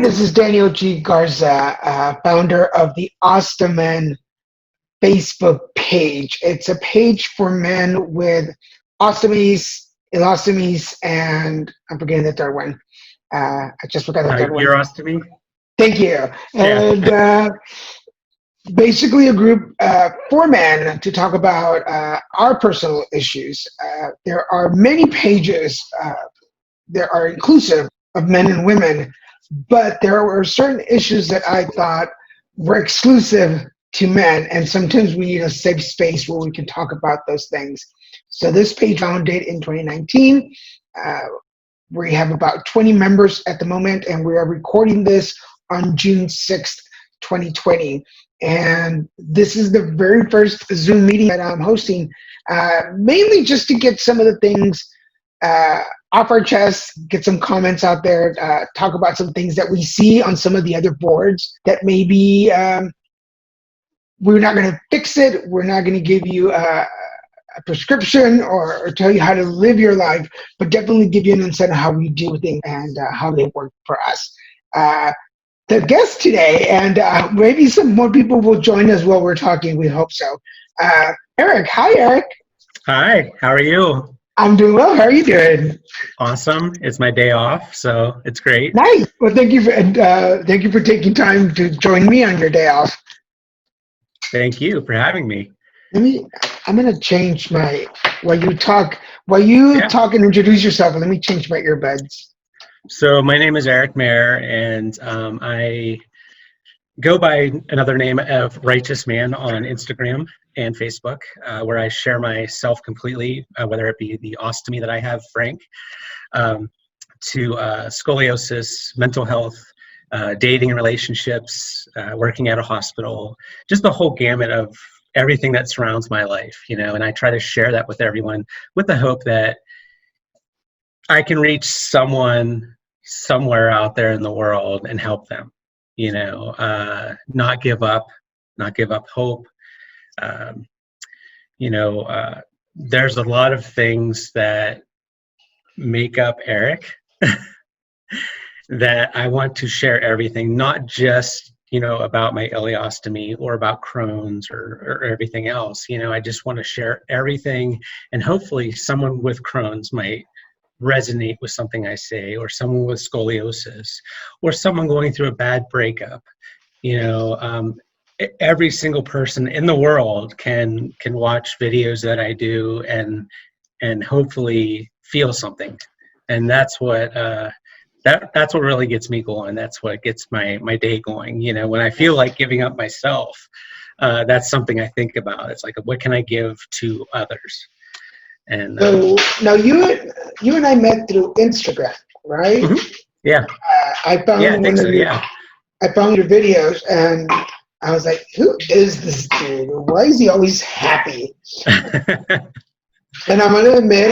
this is Daniel G Garza, founder of the OstoMen Facebook page. It's a page for men with ostomies, ilostomies, and I'm forgetting the third one. I just forgot the third one. Urostomy? Thank you. Yeah. And basically a group for men to talk about our personal issues. There are many pages that are inclusive of men and women, but there were certain issues that I thought were exclusive to men, and sometimes we need a safe space where we can talk about those things. So this page founded in 2019. We have about 20 members at the moment, and we are recording this on June 6th, 2020. And this is the very first Zoom meeting that I'm hosting, mainly just to get some of the things off our chest, get some comments out there, talk about some things that we see on some of the other boards that maybe we're not going to fix it. We're not going to give you a prescription or tell you how to live your life, but definitely give you an insight on how we do things and how they work for us. The guest today, and maybe some more people will join us while we're talking, we hope so. Eric. Hi, Eric. Hi, how are you? I'm doing well. How are you doing? Awesome. It's my day off, so it's great. Nice. Well, thank you for taking time to join me on your day off. Thank you for having me. I'm gonna change my while you talk and introduce yourself. Let me change my earbuds. So my name is Garrett Maher, and I go by another name of Righteous Man on Instagram and Facebook, where I share myself completely, whether it be the ostomy that I have, Frank, to scoliosis, mental health, dating and relationships, working at a hospital, just the whole gamut of everything that surrounds my life, and I try to share that with everyone with the hope that I can reach someone somewhere out there in the world and help them, not give up hope. There's a lot of things that make up Eric that I want to share everything, not just, about my ileostomy or about Crohn's or everything else. I just want to share everything, and hopefully someone with Crohn's might resonate with something I say, or someone with scoliosis, or someone going through a bad breakup. Every single person in the world can watch videos that I do and hopefully feel something, and that's what that's what really gets me going. That's what gets my day going. When I feel like giving up myself, that's something I think about. It's like, what can I give to others? And so now you and I met through Instagram, right? Mm-hmm. Yeah. I found I found your videos, and I was like, who is this dude? Why is he always happy? And I'm gonna admit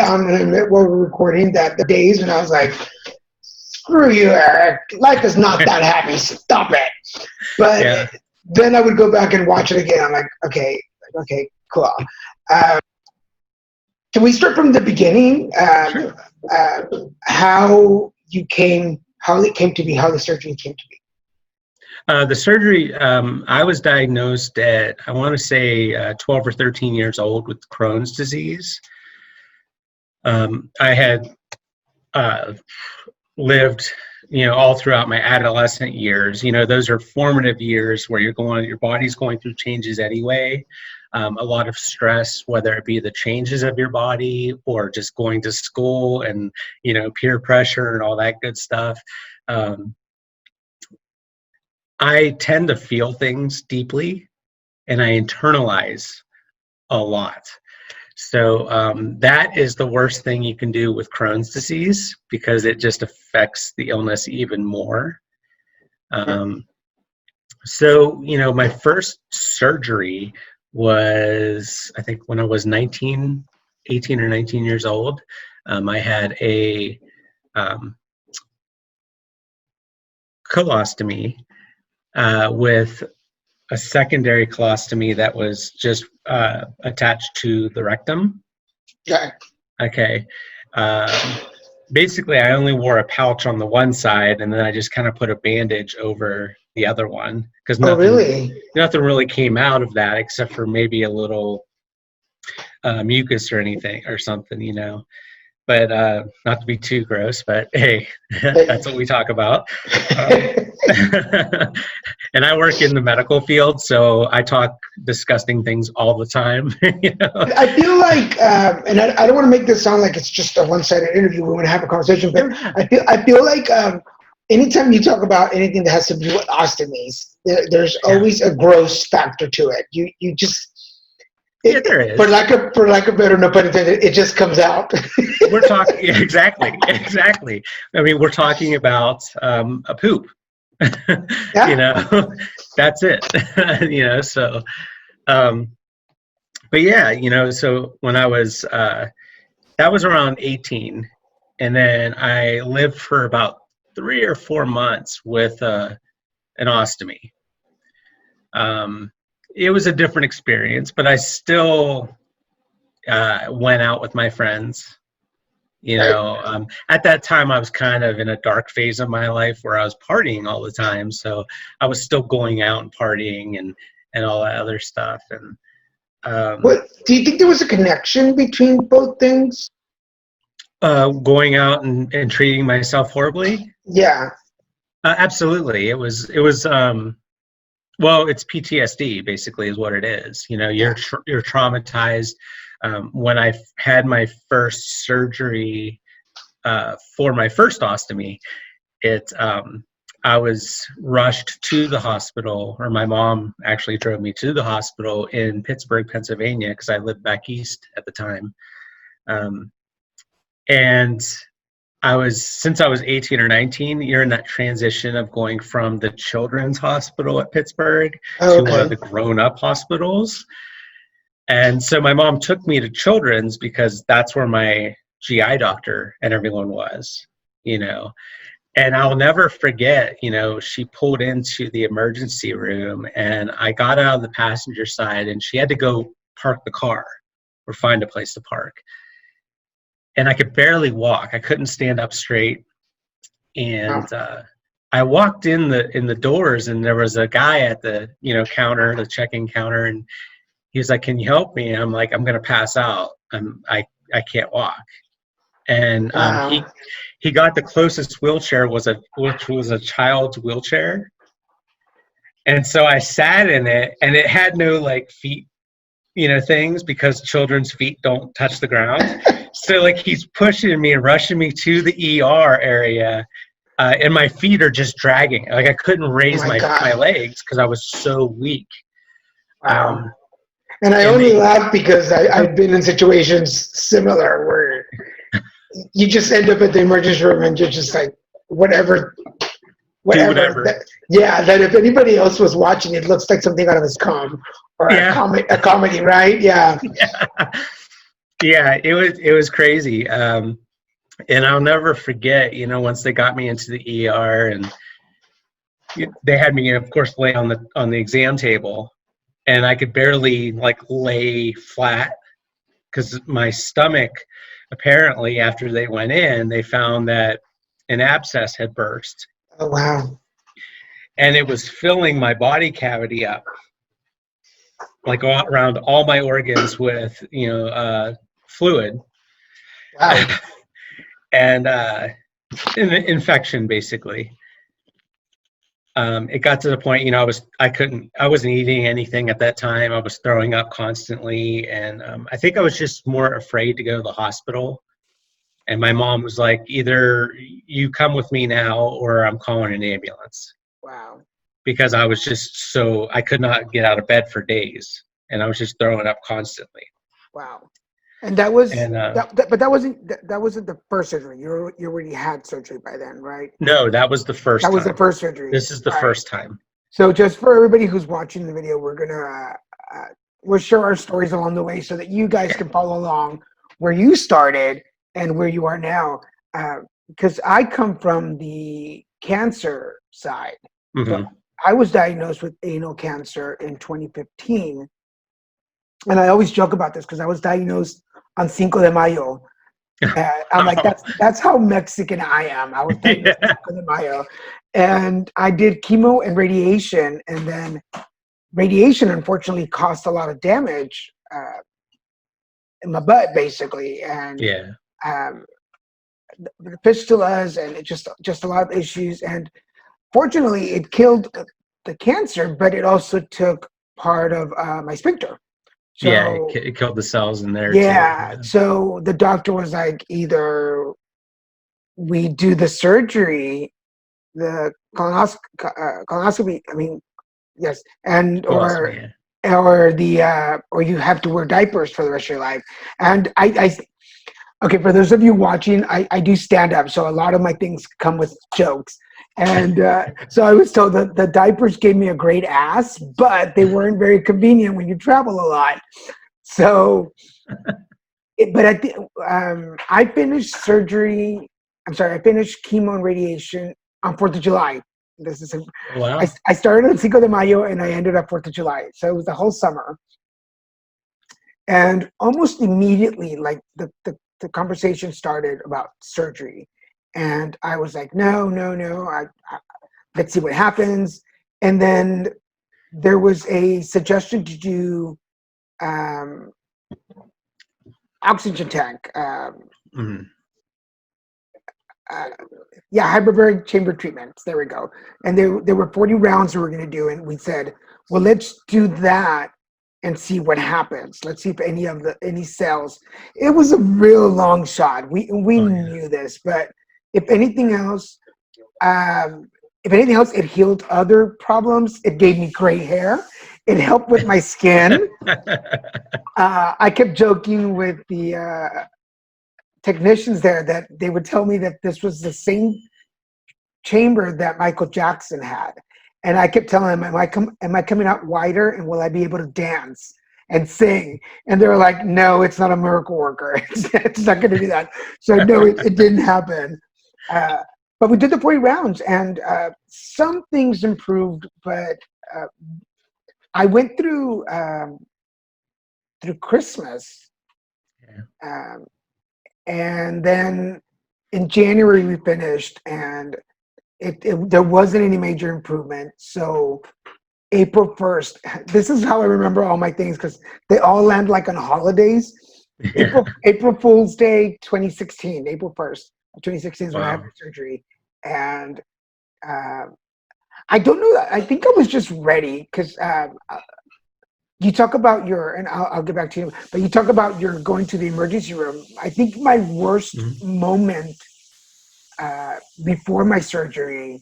while we're recording that the days when I was like, screw you, Eric. Life is not that happy. Stop it. But then I would go back and watch it again. I'm like, okay, cool. Can we start from the beginning? Sure. How it came to be, how the surgery came to be. The surgery, I was diagnosed at, I want to say 12 or 13 years old with Crohn's disease. I had lived, all throughout my adolescent years. Those are formative years where your body's going through changes anyway. A lot of stress, whether it be the changes of your body or just going to school and, peer pressure and all that good stuff. I tend to feel things deeply, and I internalize a lot. So that is the worst thing you can do with Crohn's disease, because it just affects the illness even more. So, my first surgery was, I think, when I was 18 or 19 years old. I had a colostomy with a secondary colostomy that was just attached to the rectum. Yeah. Okay. basically I only wore a pouch on the one side, and then I just kind of put a bandage over the other one because Oh, really? nothing really came out of that except for maybe a little mucus or anything or something, you know. But not to be too gross, but hey, that's what we talk about. And I work in the medical field, so I talk disgusting things all the time. You know? I feel like, and I don't want to make this sound like it's just a one-sided interview. We want to have a conversation, but I feel like anytime you talk about anything that has to do with ostomies, there's always a gross factor to it. You just there is. For lack of better, no pun intended, it just comes out. We're talking exactly. I mean, we're talking about a poop. Yeah. You know, that's it. You know, so. But yeah, you know, so when I was that was around 18, and then I lived for about 3 or 4 months with an ostomy. It was a different experience, but I still went out with my friends. You know, at that time I was kind of in a dark phase of my life where I was partying all the time, so I was still going out and partying and all that other stuff. And What do you think there was a connection between both things? going out and treating myself horribly? Yeah. Absolutely. It was well, it's PTSD basically is what it is. You know, you're traumatized. When I had my first surgery for my first ostomy, I was rushed to the hospital, or my mom actually drove me to the hospital in Pittsburgh, Pennsylvania, because I lived back east at the time. And since I was 18 or 19, you're in that transition of going from the children's hospital at Pittsburgh to one of the grown-up hospitals. And so my mom took me to children's because that's where my GI doctor and everyone was, you know. And I'll never forget, you know, she pulled into the emergency room and I got out of the passenger side and she had to go park the car or find a place to park. And I could barely walk. I couldn't stand up straight. And I walked in the doors and there was a guy at the, you know, counter, the check-in counter, and he was like, "Can you help me?" And I'm like, "I'm gonna pass out. I can't walk." And he got the closest wheelchair which was a child's wheelchair. And so I sat in it, and it had no like feet, you know, things, because children's feet don't touch the ground. So like he's pushing me and rushing me to the ER area, and my feet are just dragging. Like I couldn't raise my legs because I was so weak. Wow. And I only laugh because I've been in situations similar where you just end up at the emergency room and you're just like, whatever. That if anybody else was watching, it looks like something out of a scum or a comedy, right? Yeah. Yeah, it was crazy. And I'll never forget, you know, once they got me into the ER and they had me, of course, lay on the exam table, and I could barely like lay flat because my stomach, apparently after they went in, they found that an abscess had burst. Oh, wow. And it was filling my body cavity up, like around all my organs with, you know, fluid. Wow. And an infection, basically. It got to the point, you know, I wasn't eating anything at that time. I was throwing up constantly. And I think I was just more afraid to go to the hospital. And my mom was like, either you come with me now or I'm calling an ambulance. Wow. Because I was just I could not get out of bed for days. And I was just throwing up constantly. Wow. And that was, but that wasn't the first surgery. You already had surgery by then, right? No, that was the first time. That was the first surgery. This is the first time. So just for everybody who's watching the video, we'll share our stories along the way so that you guys can follow along where you started and where you are now. Because I come from the cancer side. Mm-hmm. So I was diagnosed with anal cancer in 2015. And I always joke about this because I was diagnosed on Cinco de Mayo. I'm like, that's how Mexican I am. I was diagnosed with Yeah. Cinco de Mayo, and I did chemo and radiation, and then radiation unfortunately caused a lot of damage in my butt, basically, and Yeah. um, the fistulas, and it just a lot of issues. And fortunately, it killed the cancer, but it also took part of my sphincter. Yeah, So it killed the cells in there too. yeah, Yeah. so the doctor was like, either we do the surgery, the colonoscopy. I mean, yes, and Colostomy, yeah. or you have to wear diapers for the rest of your life. And okay, for those of you watching, I do stand up, so a lot of my things come with jokes. And so I was told that the diapers gave me a great ass, but they weren't very convenient when you travel a lot. So, but I finished surgery. I'm sorry, I finished chemo and radiation on 4th of July. This is Wow. I started on Cinco de Mayo and I ended up 4th of July. So it was the whole summer. And almost immediately, like the conversation started about surgery. And I was like, no, no, no. Let's see what happens. And then there was a suggestion to do um, oxygen tank. Mhm. Uh, yeah, hyperbaric chamber treatments. There we go. And there were 40 rounds we were going to do. And we said, well, let's do that and see what happens. Let's see if any cells. It was a real long shot. We Oh yeah. knew this, but if anything else, it healed other problems. It gave me gray hair. It helped with my skin. I kept joking with the technicians there that they would tell me that this was the same chamber that Michael Jackson had. And I kept telling them, am I coming out whiter, and will I be able to dance and sing? And they were like, no, it's not a miracle worker. It's not going to do that. So no, it didn't happen. But we did the 40 rounds, and some things improved, but uh, I went through Christmas. Yeah. Um, and then in January we finished, and there wasn't any major improvement. So April 1st, this is how I remember all my things because they all land like on holidays. Yeah. April Fool's Day 2016, April 1st of 2016 is when I had Wow. my surgery. And uh, I don't know, I think I was just ready because you talk about and I'll get back to you, but you talk about your going to the emergency room. I think my worst Mhm. moment before my surgery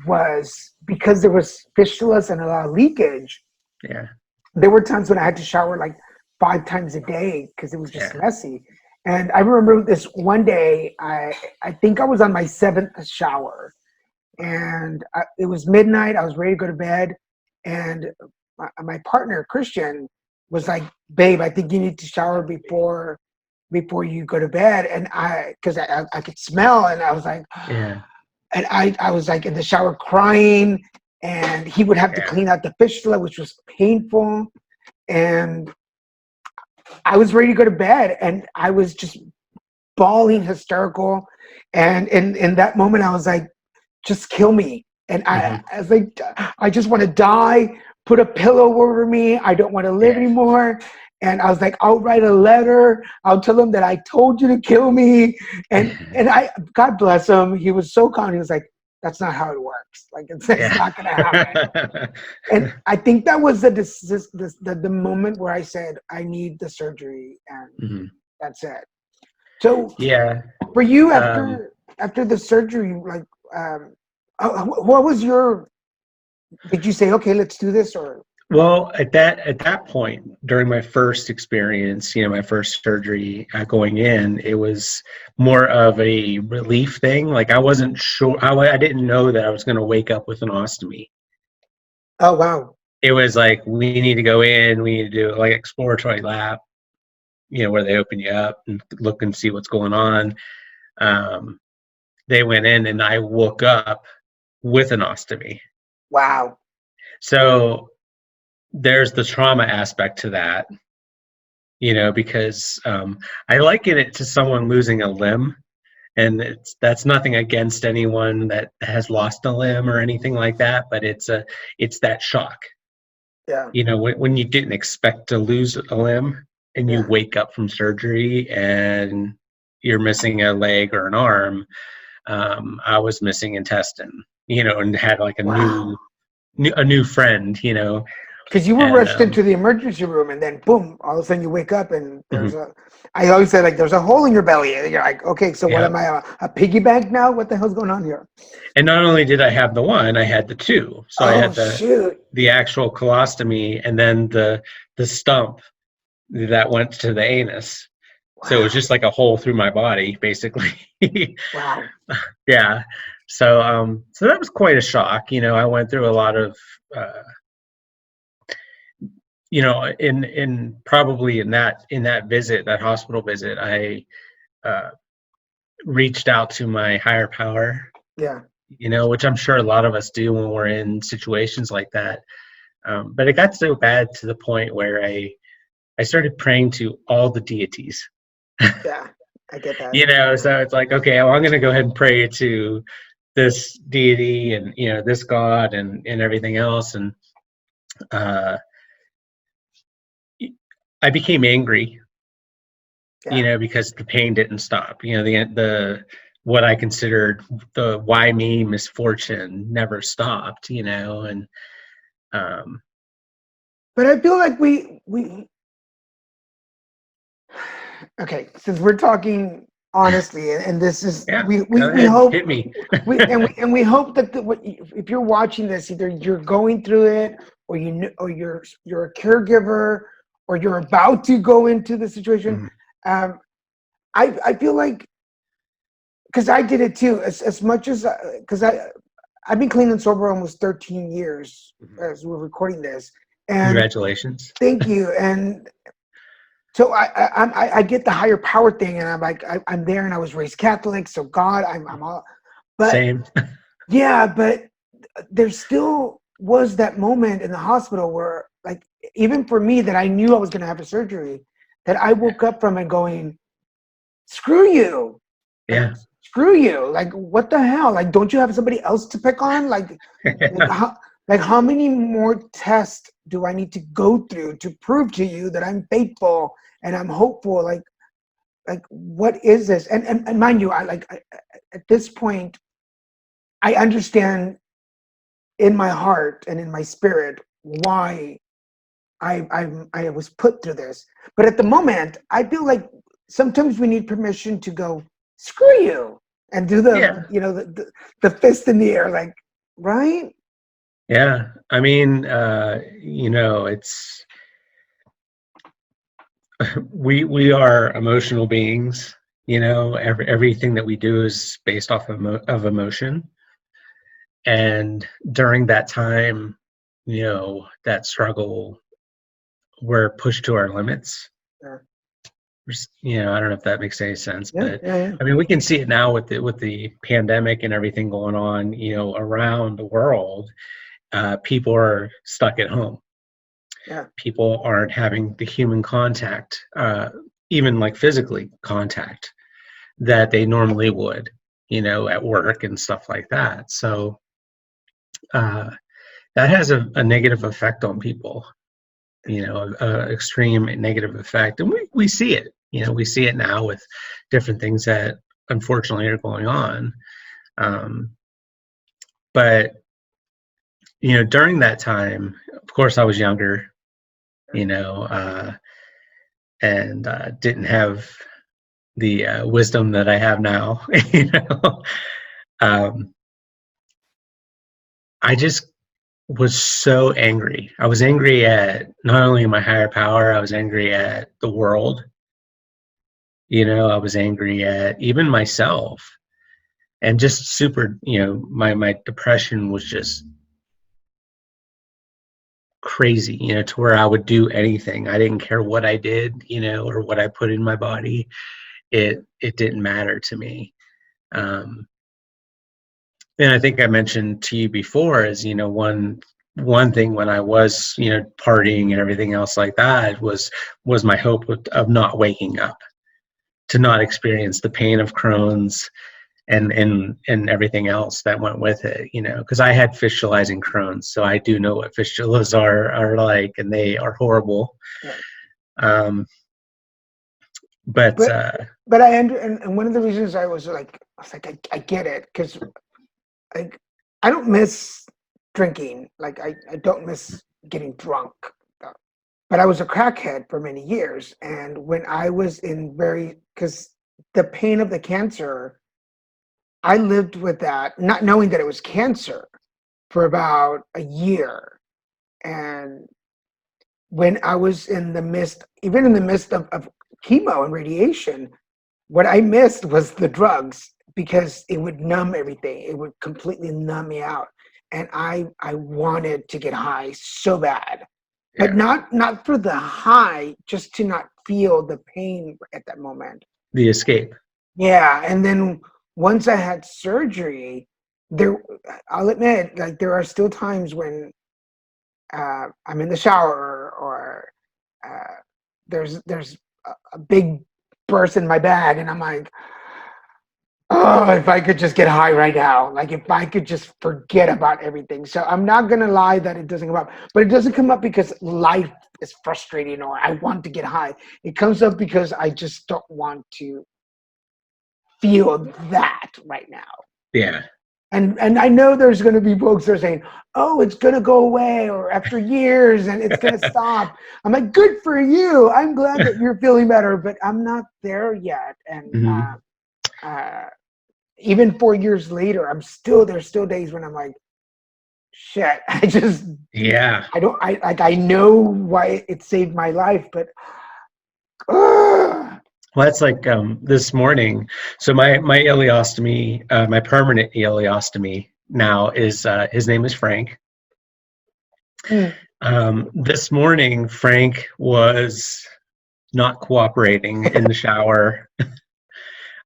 was because there was fistulas and a lot of leakage. Yeah. There were times when I had to shower like 5 times a day because it was just Yeah. messy. And I remember this one day, I think I was on my 7th shower, and it was midnight. I was ready to go to bed, and my partner Christian was like, "Babe, I think you need to shower before you go to bed." And because I could smell, and I was like, Yeah. and I was like in the shower crying, and he would have to Yeah. clean out the fistula, which was painful. And I was ready to go to bed, and I was just bawling hysterical. And in that moment, I was like, just kill me. And Hmm. I was like, I just want to die. Put a pillow over me. I don't want to live Yeah. anymore. And I was like, I'll write a letter. I'll tell them that I told you to kill me. And God bless him. He was so kind. He was like, that's not how it works. Like it's Yeah. not going to happen. And I think that was the moment where I said, I need the surgery, and Hmm. that's it. So Yeah. for you, Um, after the surgery, like, what was your? Did you say, okay, let's do this, or? well, at that point, during my first experience, my first surgery going in, it was more of a relief thing. Like I wasn't sure, I didn't know that I was going to wake up with an ostomy. Oh wow! It was like we need to go in, we need to do like exploratory lab, where they open you up and look and see what's going on. Um, they went in, and I woke up with an ostomy. Wow! So there's the trauma aspect to that. because I liken it to someone losing a limb. And that's nothing against anyone that has lost a limb or anything like that, but it's that shock. Yeah. When you didn't expect to lose a limb and you Yeah. wake up from surgery and you're missing a leg or an arm. I was missing intestine, and had like a Wow. new friend, Because you were and rushed into the emergency room, and then boom, all of a sudden you wake up and there's mhm. a. I always say, like, there's a hole in your belly, and you're like, okay, so what Yeah. am I, a piggy bank now? What the hell's going on here? And not only did I have the one, I had the two. So I Oh had shoot! the actual colostomy and then the stump that went to the anus. So it was Wow! just like a hole through my body, basically. Wow! Yeah. So that was quite a shock. I went through a lot of, uh, in probably in that visit, that hospital visit, I uh, reached out to my higher power, Yeah. which I'm sure a lot of us do when we're in situations like that. But it got so bad to the point where I started praying to all the deities. Yeah. I get that. So it's like, okay, well, I'm going to go ahead and pray to this deity and this God and everything else, and uh, I became angry, Yeah. because the pain didn't stop. The what I considered the why me misfortune never stopped. And um, But I feel like we okay, since we're talking honestly, and this is yeah, go we ahead, hope hit me. we hope that if you're watching this, either you're going through it, or or you're a caregiver, or you're about to go into the situation. Mhm. Um, I feel like, because I did it too, as much as because I've been clean and sober almost 13 years Mhm. as we're recording this, and Congratulations. thank you. And so I get the higher power thing, and I'm like, I'm there, and I was raised Catholic, so God, I'm all, but Same. yeah, but there still was that moment in the hospital where, like, even for me, that I knew I was going to have a surgery, that I woke up from it going, screw you, like, Yeah. screw you, like, what the hell, like, don't you have somebody else to pick on, like how many more tests do I need to go through to prove to you that I'm faithful and I'm hopeful? Like what is this? And mind you, at this point, I understand in my heart and in my spirit why I was put through this. But at the moment, I feel like sometimes we need permission to go, screw you, and do Yeah. the fist in the air, like, right? Yeah. I mean, it's we are emotional beings. Everything that we do is based off of emotion. And during that time, that struggle, we're pushed to our limits. Yeah, I don't know if that makes any sense, yeah, but yeah, I mean, we can see it now with the pandemic and everything going on, around the world. People are stuck at home. yeah, People aren't having the human contact, even like physically contact, that they normally would, at work and stuff like that. So uh, that has a negative effect on people, extreme negative effect. And we see it, we see it now with different things that unfortunately are going on. Um, but, during that time, of course, I was younger, you know, uh, and didn't have the wisdom that I have now. um, I just was so angry. I was angry at not only my higher power, I was angry at the world. I was angry at even myself, and just super. My depression was just crazy. To where I would do anything. I didn't care what I did, or what I put in my body. It didn't matter to me. Um, and I think I mentioned to you before is, one one thing when I was, partying and everything else like that was my hope of not waking up, to not experience the pain of Crohn's and everything else that went with it, because I had fistulizing Crohn's, so I do know what fistulas are like, and they are horrible. Right. But and one of the reasons I was like, I get it, because like I don't miss drinking, like I don't miss getting drunk, but I was a crackhead for many years, and when I was because the pain of the cancer, I lived with that, not knowing that it was cancer, for about a year. And when I was even in the midst of chemo and radiation, what I missed was the drugs, because it would numb everything. It would completely numb me out. And I wanted to get high so bad, but not for the high, just to not feel the pain at that moment. The escape. Yeah. And then once I had surgery, I'll admit, like, there are still times when I'm in the shower, or there's a big burst in my bag, and I'm like, oh, if I could just get high right now, like if I could just forget about everything. So I'm not gonna lie that it doesn't come up, but it doesn't come up because life is frustrating or I want to get high. It comes up because I just don't want to feel that right now. Yeah. And I know there's going to be folks that are saying, oh, it's going to go away, or after years and it's going to stop. I'm like, good for you. I'm glad that you're feeling better, but I'm not there yet. And even 4 years later, there's still days when I'm like, shit, I know why it saved my life, but well, that's like this morning. So my ileostomy, my permanent ileostomy now is his name is Frank. This morning, Frank was not cooperating in the shower.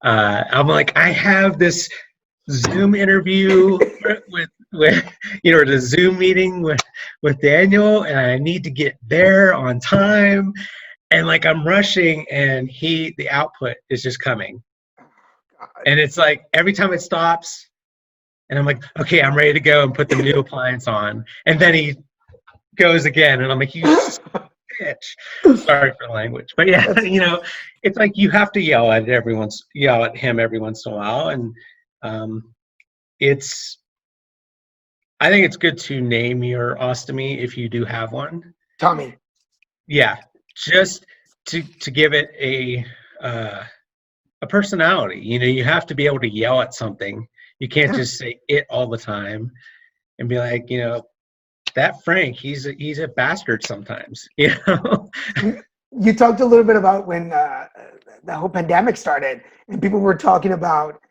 I'm like, I have this Zoom interview with the Zoom meeting with Daniel, and I need to get there on time. And like I'm rushing, and the output is just coming. And it's like every time it stops, and I'm like, okay, I'm ready to go and put the new appliance on. And then he goes again, and I'm like, you bitch. Sorry for the language. But yeah, it's like you have to yell at him every once in a while. And I think it's good to name your ostomy if you do have one. Tommy. Yeah. Just to give it a personality. You have to be able to yell at something. You can't just say it all the time and be like, that Frank, he's a bastard sometimes. You talked a little bit about when the whole pandemic started, and people were talking about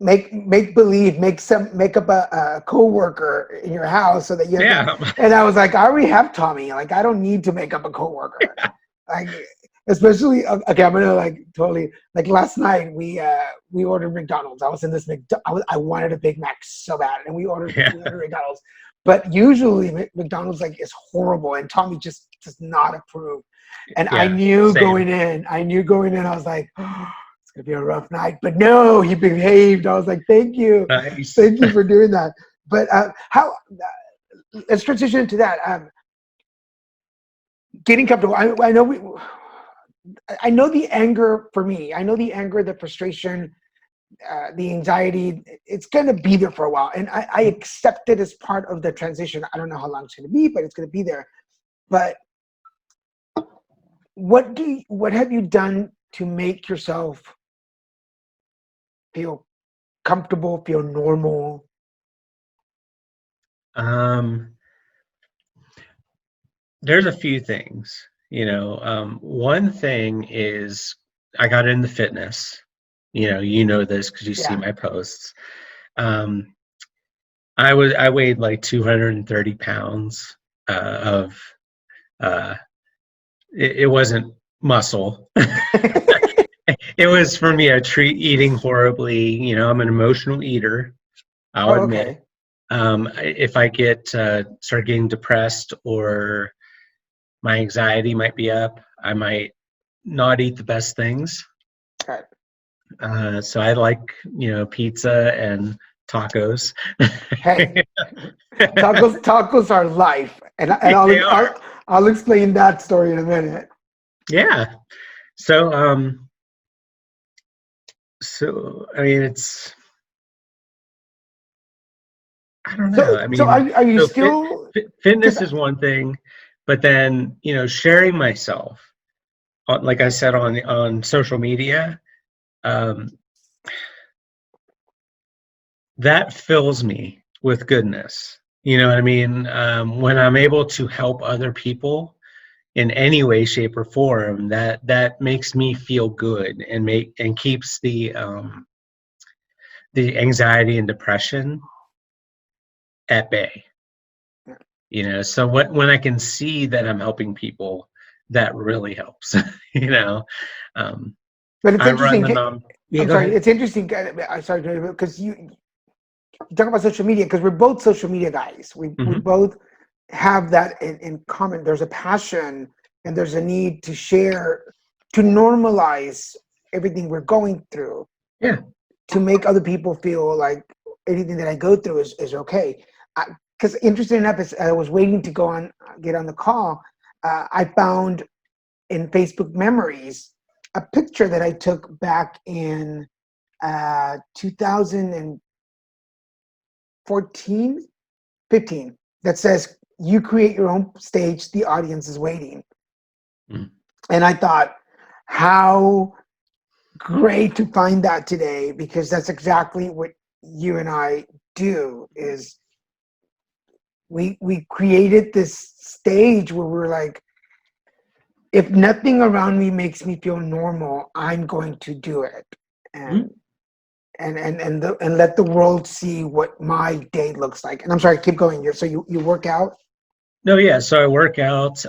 make believe, make up a coworker in your house so that you have and I was like, I already have Tommy. Like, I don't need to make up a coworker. Yeah. Like, especially okay, I'm gonna like totally, like last night we ordered McDonald's. I was in this I wanted a Big Mac so bad, and we ordered McDonald's. But usually McDonald's like is horrible, and Tommy just does not approve. And I knew going in, I was like, it's gonna be a rough night. But no, he behaved. I was like, thank you. Nice. Thank you for doing that. But let's transition into that. Getting comfortable. I know the anger for me. I know the anger, the frustration, the anxiety. It's going to be there for a while. And I accept it as part of the transition. I don't know how long it's going to be, but it's going to be there. But what have you done to make yourself feel comfortable, feel normal? There's a few things. One thing is I got into fitness. You know this because you see my posts. I weighed like 230 pounds of it wasn't muscle. It was for me a treat, eating horribly. I'm an emotional eater, I'll admit. If I get start getting depressed or my anxiety might be up, I might not eat the best things. Okay. So I like, pizza and tacos. Hey, tacos are life, and They are. I'll explain that story in a minute. Yeah. So I mean, I don't know. I So mean, are you so still? Because fitness is one thing, but then, sharing myself, like I said, on social media, um, that fills me with goodness. You know what I mean? When I'm able to help other people in any way, shape, or form, that makes me feel good and keeps the anxiety and depression at bay. So when I can see that I'm helping people, that really helps. you know, um, but it's I run interesting. the non. Yeah, I'm go sorry. ahead. It's interesting. I'm sorry because you talk about social media because we're both social media guys. We Hmm. both have that in common. There's a passion and there's a need to share, to normalize everything we're going through, Yeah. to make other people feel like anything that I go through is okay. Because interesting enough, as I was waiting to get on the call, I found in Facebook memories a picture that I took back in 2014, 15, that says, "You create your own stage, the audience is waiting." Mm. And I thought, how great to find that today, because that's exactly what you and I do. Is we created this stage where we're like, if nothing around me makes me feel normal, I'm going to do it, Mm. and and let the world see what my day looks like. And I'm sorry, keep going here. So you work out? No, yeah. So I work out.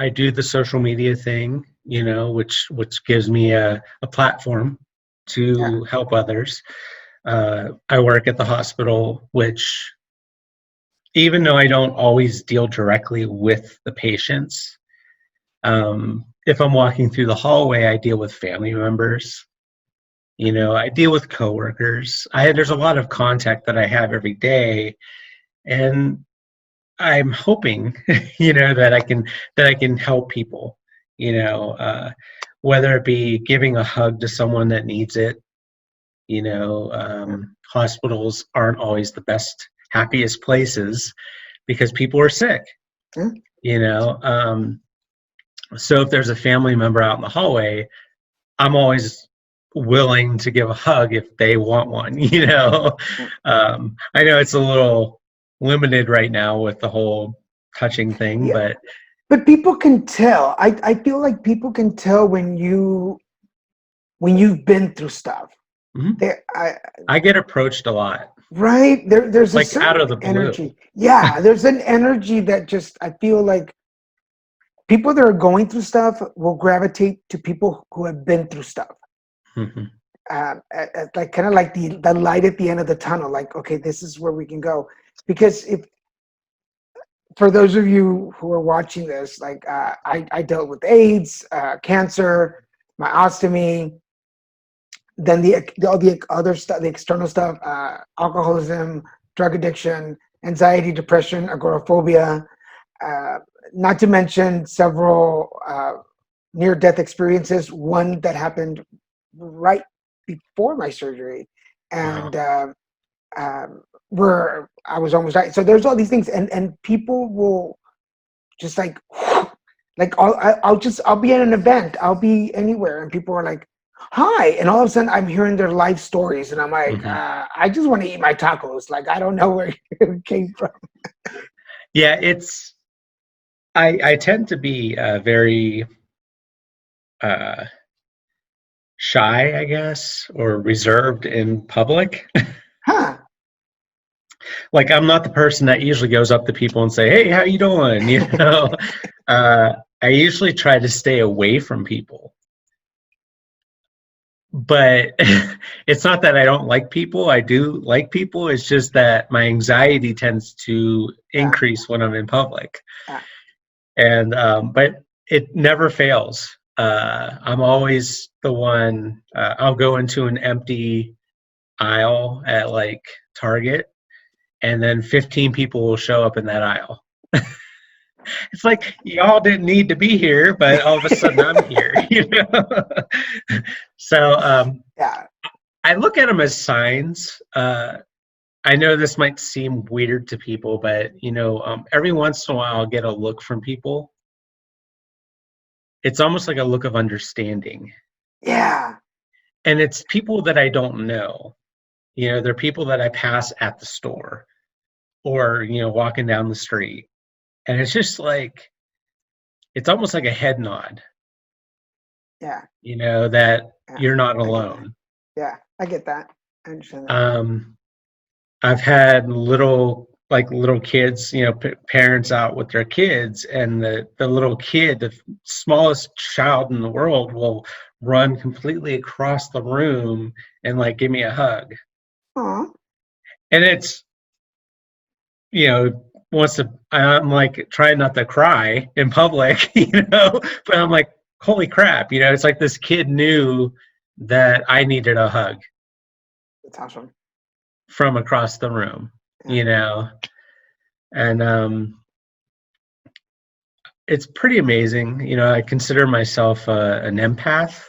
I do the social media thing, which gives me a platform Yeah. to help others. I work at the hospital, which, even though I don't always deal directly with the patients, if I'm walking through the hallway, I deal with family members. I deal with coworkers. There's a lot of contact that I have every day, and I'm hoping, that I can help people. You know, uh, Whether it be giving a hug to someone that needs it. Hospitals aren't always the best, happiest places because people are sick. Yeah. You know, um, so if there's a family member out in the hallway, I'm always willing to give a hug if they want one. I know it's a little limited right now with the whole touching thing, Yeah. but But people can tell. I feel like people can tell when you've been through stuff. mhm, There, I get approached a lot, right there's a like out certain of the blue. energy. Yeah, there's an energy that just, I feel like people that are going through stuff will gravitate to people who have been through stuff. Mhm. Like kind of like the light at the end of the tunnel. Like, okay, this is where we can go. Because if for those of you who are watching this, like I dealt with AIDS, cancer, my ostomy, then all the other stuff, the external stuff, alcoholism, drug addiction, anxiety, depression, agoraphobia, uh, not to mention several near-death experiences. One that happened right before my surgery, Wow. and where I was almost died. So there's all these things, and people will just like, like I'll be at an event, I'll be anywhere, and people are like, "Hi," and all of a sudden I'm hearing their life stories, and I'm like, Mhm. I just want to eat my tacos. Like, I don't know where it came from. Yeah, I tend to be very uh, shy, I guess, or reserved in public. Huh? Like, I'm not the person that usually goes up to people and say, "Hey, how you doing?" Uh, I usually try to stay away from people. but it's not that I don't like people. I do like people. It's just that my anxiety tends to Yeah. increase when I'm in public. Yeah. And but it never fails. I'm always the one. I'll go into an empty aisle at like Target, and then 15 people will show up in that aisle. It's like y'all didn't need to be here, but all of a sudden I'm here. So Yeah. I look at them as signs. I know this might seem weird to people, but every once in a while I'll get a look from people. It's almost like a look of understanding. Yeah. And it's people that I don't know. They're people that I pass at the store or, walking down the street. And it's just like, it's almost like a head nod, Yeah. that Yeah. you're not I get that. alone. Yeah. I get that. I understand that. I've had little kids, parents out with their kids, and the little kid, the smallest child in the world, will run completely across the room and like give me a hug. Aw. And it's, I'm like trying not to cry in public, but I'm like, holy crap, it's like this kid knew that I needed a hug That's awesome. from across the room, and it's pretty amazing. I consider myself an empath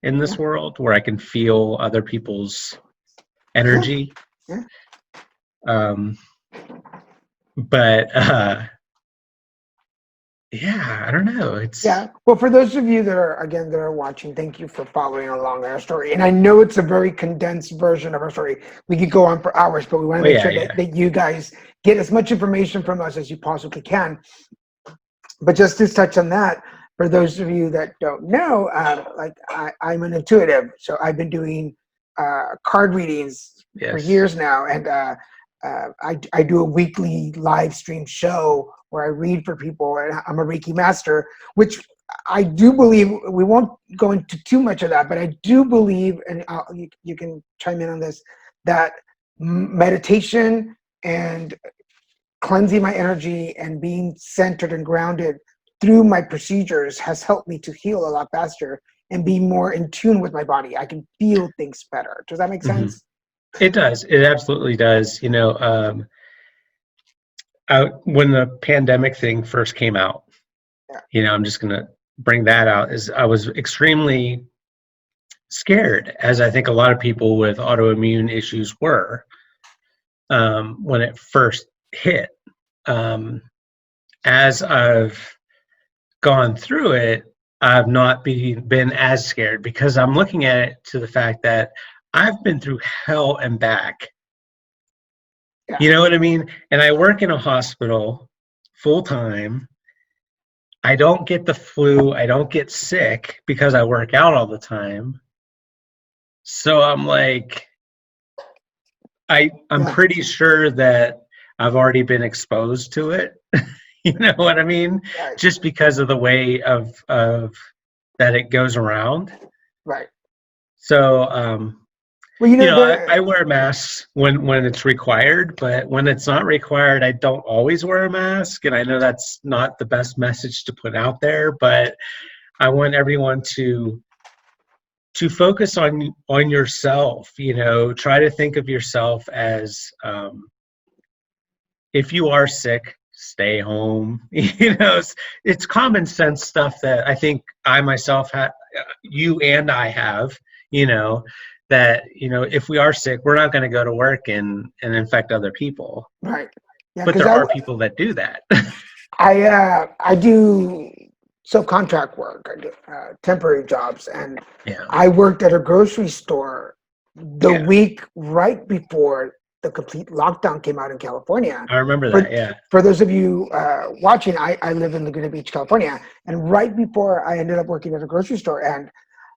in this world where I can feel other people's energy. Yeah. But yeah, I don't know. It's Well, for those of you that are watching, thank you for following along our story. And I know it's a very condensed version of our story. We could go on for hours, but we want to make sure that you guys get as much information from us as you possibly can. But just to touch on that, for those of you that don't know, I'm an intuitive, so I've been doing card readings for years now, and I do a weekly live stream show where I read for people, and I'm a Reiki master, which I do believe, we won't go into too much of that, but I do believe, and you can chime in on this, that meditation and cleansing my energy and being centered and grounded through my procedures has helped me to heal a lot faster and be more in tune with my body. I can feel things better. Does that make sense? It does. It absolutely does. When the pandemic thing first came out, I'm just going to bring that out, is I was extremely scared, as I think a lot of people with autoimmune issues were, when it first hit. As I've gone through it, I've not been as scared, because I'm looking at it to the fact that I've been through hell and back. Yeah. You know what I mean? And I work in a hospital full time. I don't get the flu. I don't get sick because I work out all the time. So I'm like, I'm pretty sure that I've already been exposed to it. You know what I mean? Right. Just because of the way of that it goes around. Right. So, well, I wear masks when it's required, but when it's not required, I don't always wear a mask. And I know that's not the best message to put out there, but I want everyone to focus on yourself. Try to think of yourself as, if you are sick, stay home. It's common sense stuff that I think I myself have, you and I have, that, if we are sick, we're not going to go to work and infect other people. Right. Yeah, but there are people that do that. I do subcontract work. I do temporary jobs, and I worked at a grocery store the week right before the complete lockdown came out in California. I remember that, For those of you watching, I live in Laguna Beach, California, and right before I ended up working at a grocery store, and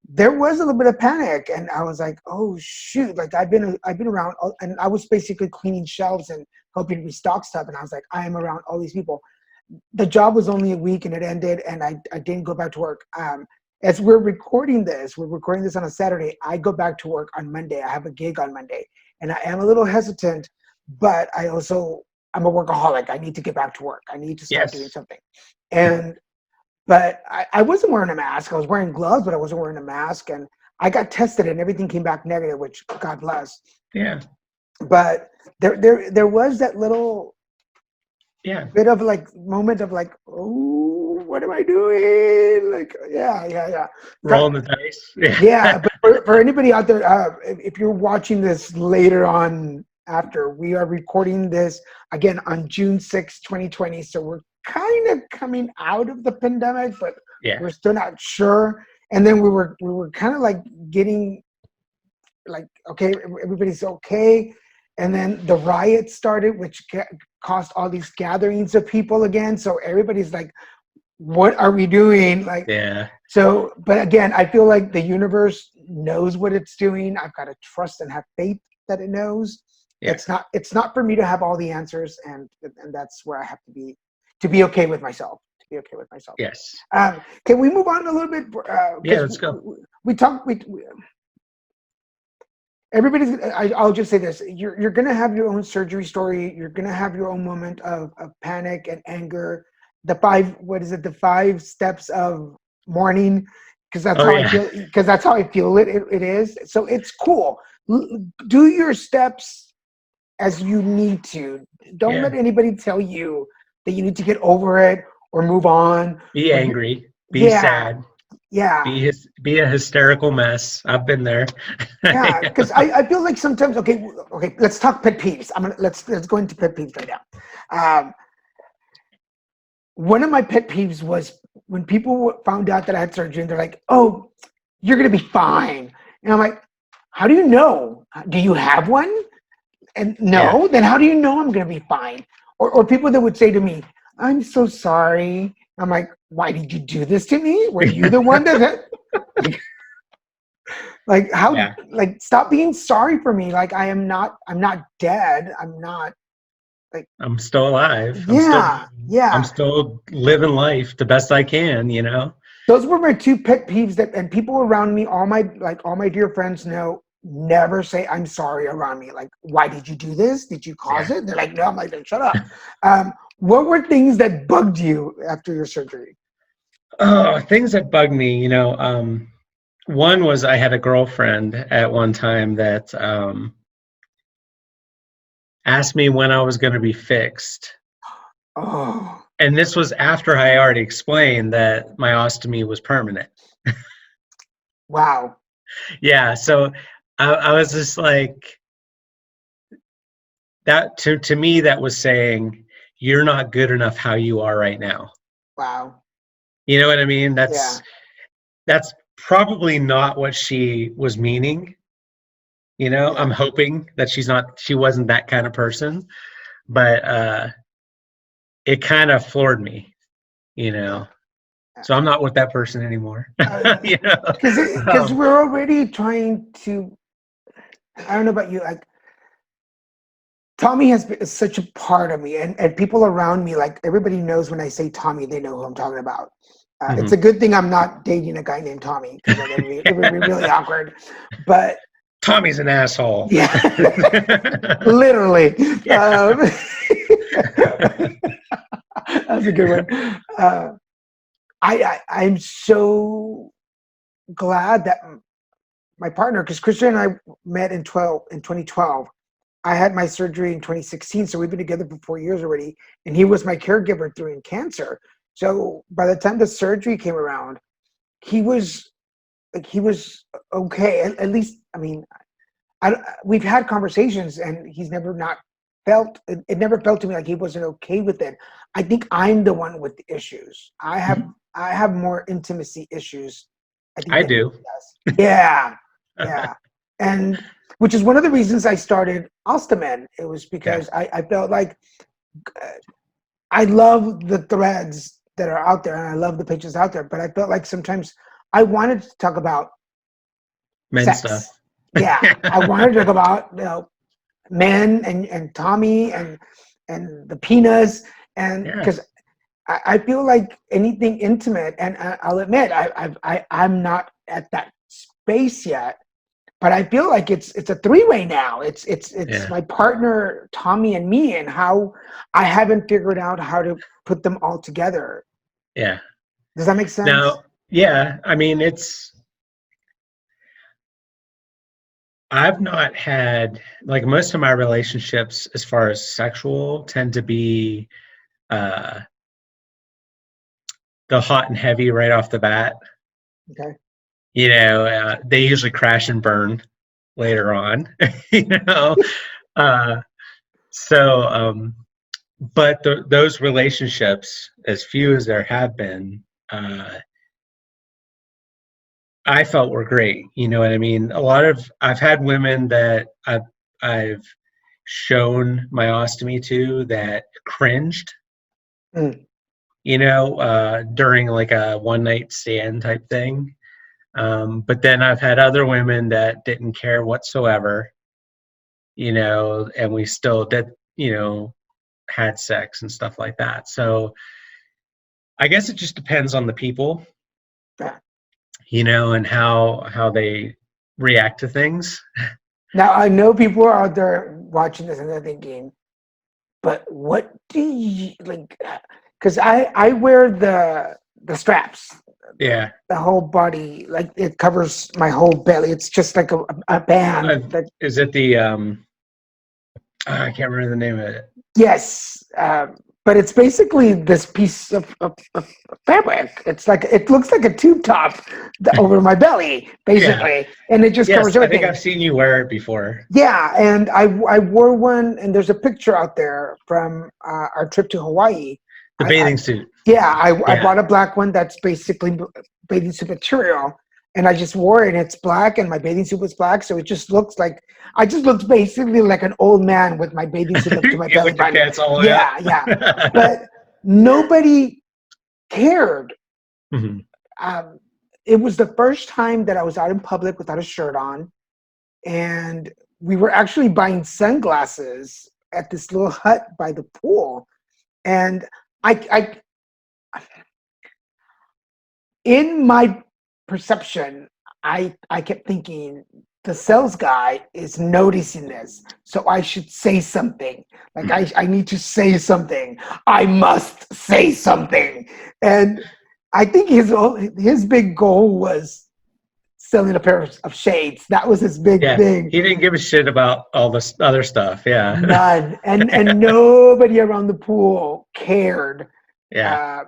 there was a little bit of panic, and I was like, oh shoot, like I've been around, and I was basically cleaning shelves and helping restock stuff, and I was like, I am around all these people. The job was only a week and it ended, and I didn't go back to work. And as we're recording this on a Saturday. I go back to work on Monday. I have a gig on Monday, and I am a little hesitant, but I'm a workaholic. I need to get back to work. I need to start doing something. But I wasn't wearing a mask. I was wearing gloves, but I wasn't wearing a mask. And I got tested and everything came back negative, which God bless. Yeah. But there was that little bit of like moment of like, oh, what am I doing? Like, yeah. Rolling the dice. Yeah, but for anybody out there, if you're watching this later on after, we are recording this again on June 6, 2020. So we're kind of coming out of the pandemic, but we're still not sure. And then we were kind of like getting like, okay, everybody's okay. And then the riots started, which caused all these gatherings of people again. So everybody's like, what are we doing? Like, so, but again, I feel like the universe knows what it's doing. I've got to trust and have faith that it knows. It's not for me to have all the answers, and that's where I have to be okay with myself. Yes. Can we move on a little bit? Let's go. I'll just say this: you're gonna have your own surgery story. You're gonna have your own moment of panic and anger. The 5 steps of mourning, because that's how I feel. Because that's how I feel it is. So it's cool. Do your steps as you need to. Don't let anybody tell you that you need to get over it or move on. Be angry. Be sad. Yeah. Be a hysterical mess. I've been there. Yeah, because I feel like sometimes, okay, let's talk pet peeves. Let's go into pet peeves right now. One of my pet peeves was when people found out that I had surgery and they're like, oh, you're going to be fine. And I'm like, how do you know? Do you have one? And no, then how do you know I'm going to be fine? Or people that would say to me, I'm so sorry. I'm like, why did you do this to me? Were you the one that like how like stop being sorry for me? Like I'm not dead. I'm not like I'm still alive. I'm still living life the best I can, you know. Those were my 2 pet peeves and people around me, all my dear friends know, never say I'm sorry around me. Like, why did you do this? Did you cause it? They're like, no. I'm like, shut up. What were things that bugged you after your surgery? Oh, things that bugged me, you know. One was I had a girlfriend at one time that asked me when I was going to be fixed. Oh. And this was after I already explained that my ostomy was permanent. Wow. Yeah, so I was just like, that to me, that was saying, you're not good enough how you are right now. Wow. You know what I mean? That's probably not what she was meaning. You know, I'm hoping that she wasn't that kind of person, but it kind of floored me, you know. So I'm not with that person anymore. You know, because we're already trying to. I don't know about you, like Tommy has been such a part of me, and people around me, like everybody knows when I say Tommy, they know who I'm talking about. It's a good thing I'm not dating a guy named Tommy, because it would be really awkward. But Tommy's an asshole. Yeah, literally. That's a good one. I'm so glad that my partner, because Christian and I met in 2012. I had my surgery in 2016, so we've been together for 4 years already, and he was my caregiver during cancer. So by the time the surgery came around, he was okay. At least, I mean, we've had conversations, and he's never not felt it. Never felt to me like he wasn't okay with it. I think I'm the one with the issues. I have more intimacy issues. I do. Yeah, and which is one of the reasons I started OstoMen. It was because I felt like I love the threads that are out there, and I love the pages out there, but I felt like sometimes I wanted to talk about men's sex. Stuff. Yeah, I wanted to talk about men and Tommy and the penis, and because I feel like anything intimate, and I'll admit I'm not at that space yet, but I feel like it's a three-way now. It's Yeah. my partner Tommy and me, and how I haven't figured out how to put them all together. Yeah. Does that make sense? Now, yeah, I mean, I've not had, like, most of my relationships as far as sexual tend to be uh, the hot and heavy right off the bat. Okay. They usually crash and burn later on, you know. Uh, so, but those relationships, as few as there have been, uh, I felt were great. You know what I mean? I've had women that I've shown my ostomy to that cringed, Mm. during like a one night stand type thing. But then I've had other women that didn't care whatsoever, and we still did, had sex and stuff like that. So I guess it just depends on the people, Yeah. and how they react to things. Now I know people are out there watching this and they're thinking, but what do you like? Because I wear the straps, Yeah. the whole body, like it covers my whole belly. It's just like a band that. Is it the I can't remember the name of it. Yes, but it's basically this piece of fabric. It's like it looks like a tube top over my belly, Yeah. basically, and it just covers Yes, I think everything. I've seen you wear it before. Yeah, and I wore one, and there's a picture out there from our trip to Hawaii. The bathing suit. I Yeah. bought a black one that's basically bathing suit material, and I just wore it, and it's black, and my bathing suit was black, so it just looks like I just looked basically like an old man with my bathing suit up to my belly With your button. pants all the way Yeah, yeah, but nobody cared. Mhm. It was the first time that I was out in public without a shirt on, and we were actually buying sunglasses at this little hut by the pool, and I in my perception, I kept thinking the sales guy is noticing this, so I should say something. Like I need to say something. I must say something. And I think his big goal was selling a pair of shades. That was his big Yeah, thing. he didn't give a shit about all this other stuff. Yeah. None. And nobody around the pool cared. Yeah. Uh,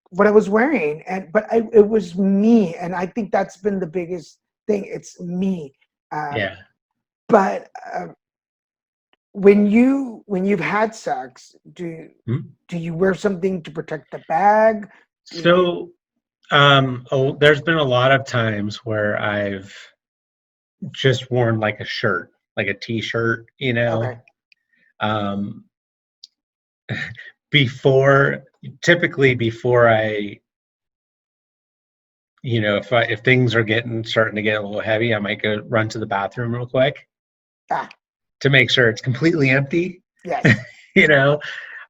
what I was wearing, it was me, and I think that's been the biggest thing. It's me. Yeah. But when you've had sex, Hmm? do you wear something to protect the bag? So, there's been a lot of times where I've just worn like a shirt, like a t-shirt, Okay. um, before, typically before I, if things are starting to get a little heavy, I might go run to the bathroom real quick Ah, to make sure it's completely empty. yes. you know,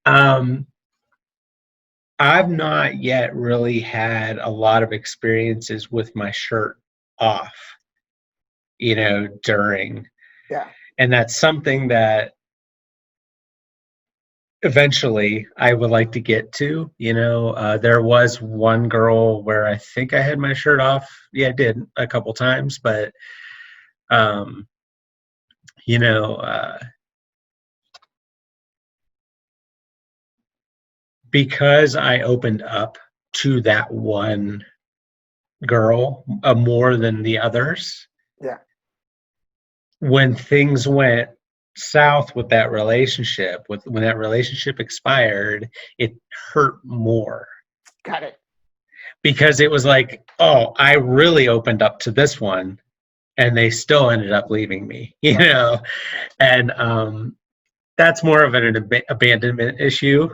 um, I've not yet really had a lot of experiences with my shirt off, during. Yeah. And that's something that eventually I would like to get to. There was one girl where I think I had my shirt off. Yeah, I did a couple times, but, um, you know, uh, because I opened up to that one girl more than the others, Yeah. when things went south with that relationship, when that relationship expired, it hurt more Got it. because it was like, oh, I really opened up to this one and they still ended up leaving me, and that's more of an abandonment issue,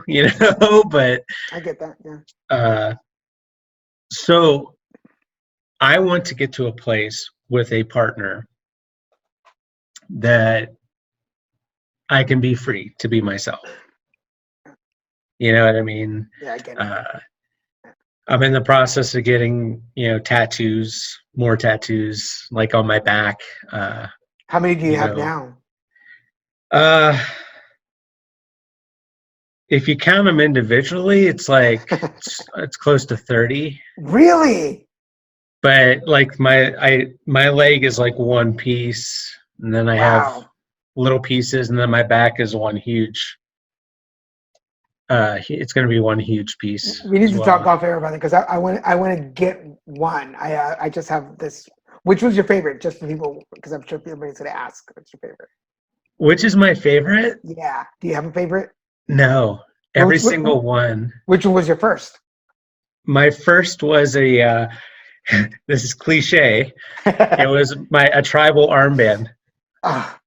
but I get that. Yeah. uh, so I want to get to a place with a partner that I can be free to be myself. You know what I mean? Yeah, I get it. Uh, I'm in the process of getting, tattoos, more tattoos, like on my back. How many do you You have know, now? uh, if you count them individually, it's like it's close to 30. Really? But like my leg is like one piece, and then I have Wow. little pieces, and then my back is one huge. It's going to be one huge piece We need as to talk well. off air about it because I want to get one. I just have this. Which was your favorite? Just for people, because I'm sure everybody's gonna ask. What's your favorite? Which is my favorite? Yeah. Do you have a favorite? No, every Which single one. which one was your first? My first was a this is cliche. It was a tribal armband Ah,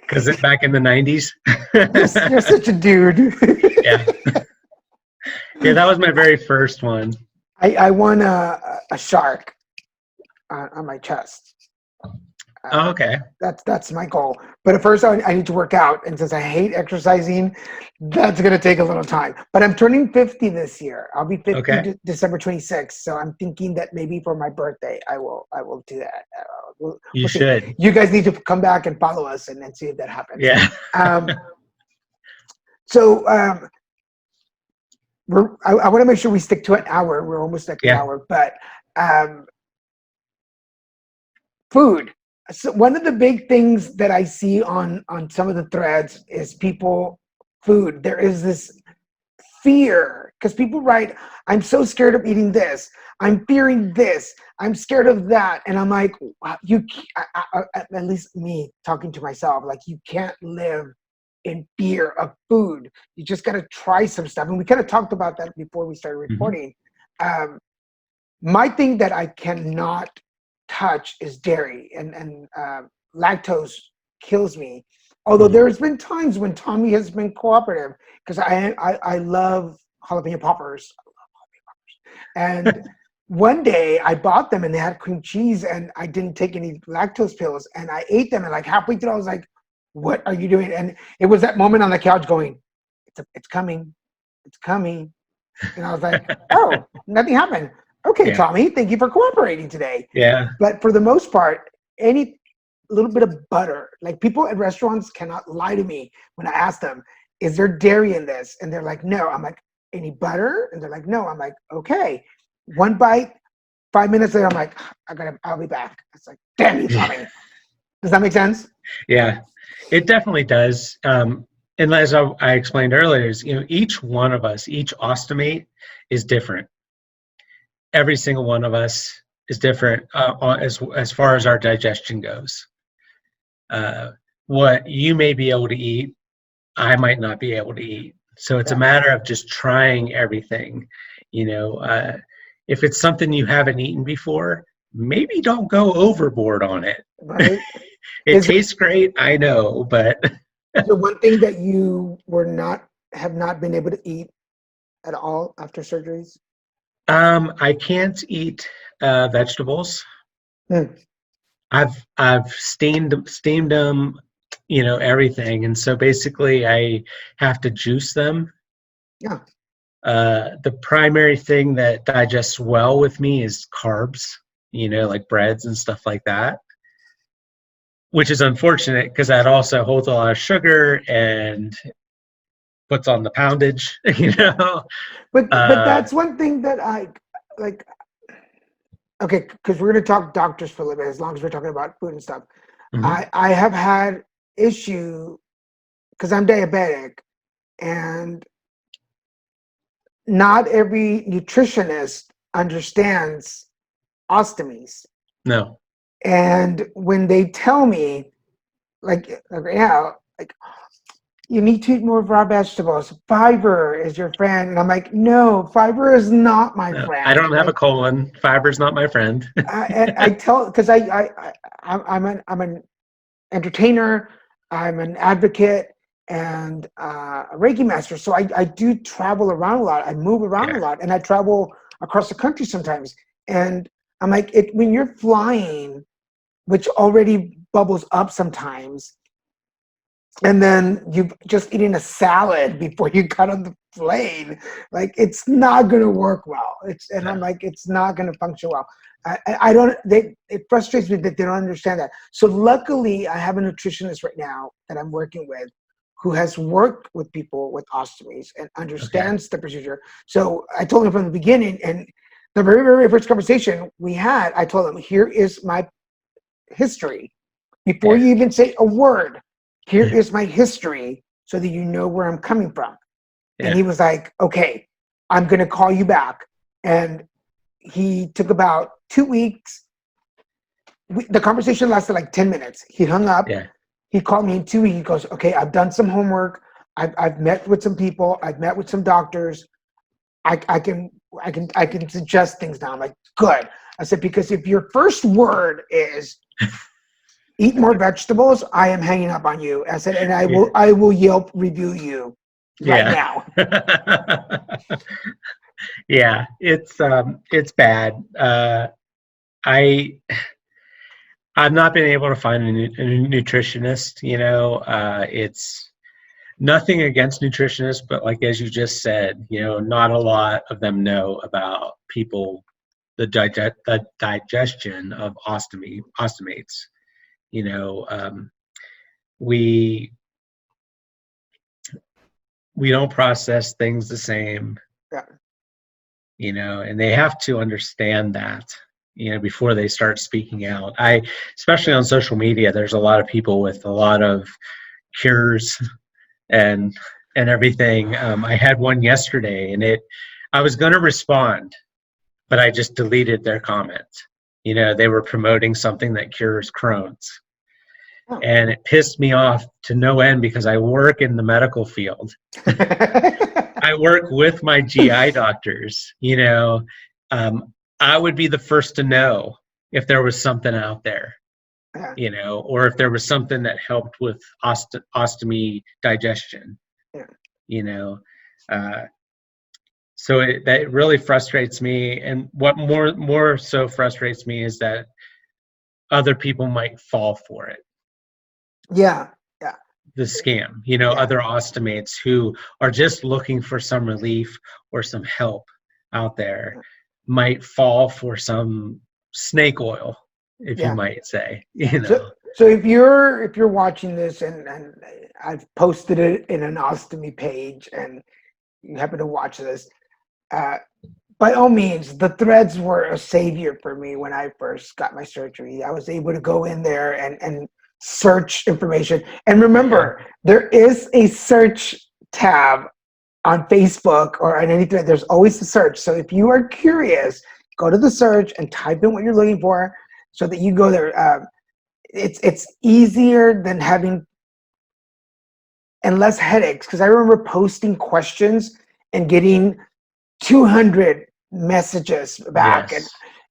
because back in the 90s. you're such a dude. Yeah, yeah, that was my very first one. I won a shark on my chest. Oh, Uh, okay. that's my goal. But at first, I need to work out, and since I hate exercising, that's gonna take a little time. But I'm turning 50 this year. I'll be 50 Okay. December 26th. So I'm thinking that maybe for my birthday, I will do that. You We'll see. should. You guys need to come back and follow us and see if that happens. Yeah. Um, so I want to make sure we stick to an hour. We're almost at the Yeah. hour, but um, food. So one of the big things that I see on some of the threads is people food. There is this fear because people write, "I'm so scared of eating this. I'm fearing this. I'm scared of that," and I'm like, wow, at least me talking to myself, like you can't live in fear of food. You just got to try some stuff, and we kind of talked about that before we started Hmm. recording. Um, my thing that I cannot touch is dairy, and lactose kills me. Although Hmm. there's been times when Tommy has been cooperative because I love jalapeno poppers, and one day I bought them and they had cream cheese and I didn't take any lactose pills and I ate them and like halfway through I was like, "What are you doing?" And it was that moment on the couch going, "It's coming, it's coming." And I was like, "Oh, nothing happened. Okay, Yeah. Tommy, thank you for cooperating today." Yeah. But for the most part, any little bit of butter, like people at restaurants cannot lie to me when I ask them, "Is there dairy in this?" And they're like, "No." I'm like, "Any butter?" And they're like, "No." I'm like, "Okay." One bite, 5 minutes later, I'm like, I'll be back. It's like, damn you, Tommy. Does that make sense? Yeah. It definitely does. And as I explained earlier, is each one of us, each ostomate is different. Every single one of us is different as far as our digestion goes. Uh, what you may be able to eat, I might not be able to eat. So it's a Yeah. matter of just trying everything. If it's something you haven't eaten before, maybe don't go overboard on it. Right? It Is tastes great, I know, but there one thing that you have not been able to eat at all after surgeries? I can't eat vegetables. Hmm. I've steamed them, everything, and so basically I have to juice them. Yeah. The primary thing that digests well with me is carbs, like breads and stuff like that, which is unfortunate because that also holds a lot of sugar and puts on the poundage, But Uh, that's one thing that I like. Okay, because we're gonna talk doctors for a little bit, as long as we're talking about food and stuff. mhm. I have had issue because I'm diabetic, and not every nutritionist understands ostomies. No. And when they tell me, yeah, like you need to eat more raw vegetables. Fiber is your friend, and I'm like, no, fiber is not my No, I friend. don't have a colon. Fiber's not my friend. I tell because I'm an entertainer, I'm an advocate, and a Reiki master. So I do travel around a lot. I move around a Yeah. lot, and I travel across the country sometimes. And I'm like, when you're flying, which already bubbles up sometimes, and then you just eating a salad before you got on the explain. Like, it's not going to work well. And Yeah. I'm like, it's not going to function well. I don't, it frustrates me that they don't understand that. So luckily I have a nutritionist right now that I'm working with who has worked with people with ostomies and understands the procedure. So I told him from the beginning, and the very, very first conversation we had, I told him, here is my history. Before you even say a word, here is my history so that you know where I'm coming from. And he was like, okay, I'm going to call you back. And he took about 2 weeks. The conversation lasted like 10 minutes. He hung up. Yeah. He called me in 2 weeks. He goes, okay, I've done some homework. I've met with some people. I've met with some doctors. I can suggest things now. I'm like, good. I said, because if your first word is eat more vegetables, I am hanging up on you. I said, and I will Yelp review you right now. Yeah, it's bad. I've not been able to find a nutritionist. It's nothing against nutritionists, but like as you just said, not a lot of them know about the digestion of ostomates. We don't process things the same. Yeah. And they have to understand that, before they start speaking out. Especially on social media, there's a lot of people with a lot of cures and everything. I had one yesterday, and I was going to respond, but I just deleted their comment. They were promoting something that cures Crohn's. Oh. And it pissed me off to no end because I work in the medical field. I work with my GI doctors. I would be the first to know if there was something out there, or if there was something that helped with ostomy digestion. So that really frustrates me. And what more so frustrates me is that other people might fall for it. Yeah. The scam, other ostomates who are just looking for some relief or some help out there might fall for some snake oil, if you might say. So if you're watching this and I've posted it in an ostomy page and you happen to watch this, by all means, the threads were a savior for me when I first got my surgery. I was able to go in there and search information. And remember, there is a search tab on Facebook or on any thread. There's always a search. So if you are curious, go to the search and type in what you're looking for so that you go there. It's easier than having and less headaches, because I remember posting questions and getting 200 messages back.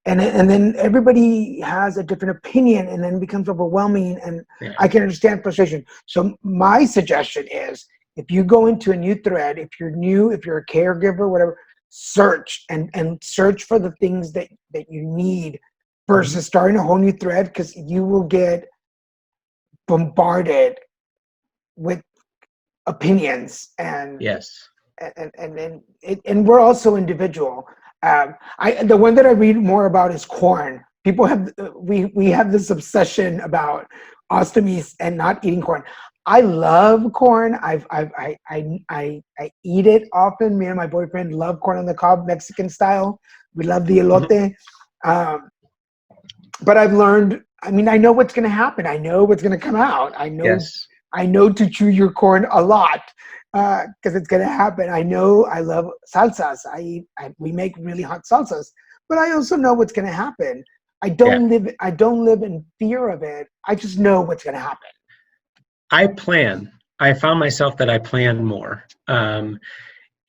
And then everybody has a different opinion, and then it becomes overwhelming, and I can understand frustration. So my suggestion is, if you go into a new thread, if you're new, if you're a caregiver, whatever, search and search for the things that you need versus starting a whole new thread, because you will get bombarded with opinions and and we're also individual. The one that I read more about is corn. People have we have this obsession about ostomies and not eating corn. I love corn. I eat it often. Me and my boyfriend love corn on the cob, Mexican style. We love the elote. But I've learned. I mean, I know what's going to happen. I know what's going to come out. I know to chew your corn a lot. Because it's gonna happen. I know I love salsas. We make really hot salsas, but I also know what's gonna happen. I don't live in fear of it. I just know what's gonna happen. I found myself that I plan more.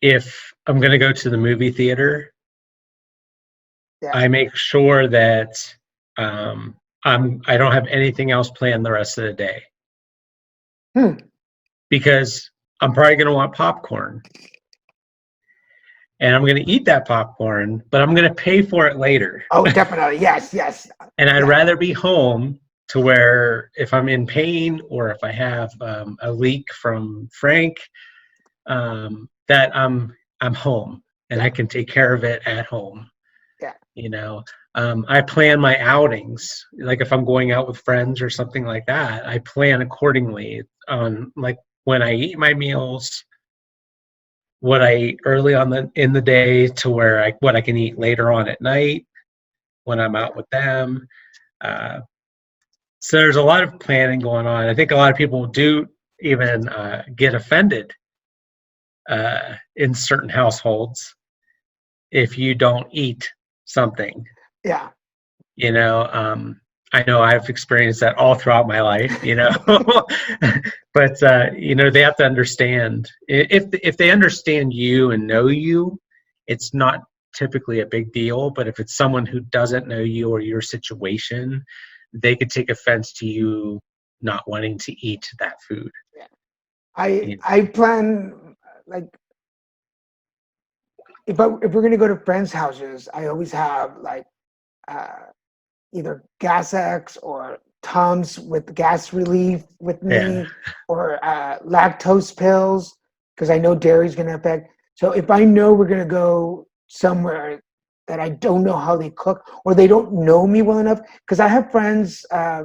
If I'm gonna go to the movie theater, I make sure that I don't have anything else planned the rest of the day. Because I'm probably going to want popcorn. And I'm going to eat that popcorn, but I'm going to pay for it later. Oh, definitely. Yes. And I'd rather be home to where if I'm in pain or if I have a leak from Frank, that I'm home and I can take care of it at home. Yeah. You know, I plan my outings. Like if I'm going out with friends or something like that, I plan accordingly on like when I eat my meals, what I eat early in the day to where what I can eat later on at night when I'm out with them. Uh, so there's a lot of planning going on. I think a lot of people do even get offended in certain households if you don't eat something. Yeah. You know, I know I've experienced that all throughout my life, you know, but, you know, they have to understand if they understand you and know you, it's not typically a big deal. But if it's someone who doesn't know you or your situation, they could take offense to you not wanting to eat that food. Yeah. You I plan, like, if we're gonna go to friends' houses, I always have like uh, either Gas X or Tums with gas relief with Yeah, me, or lactose pills because I know dairy's gonna affect. So if I know we're gonna go somewhere that I don't know how they cook or they don't know me well enough, because I have friends uh,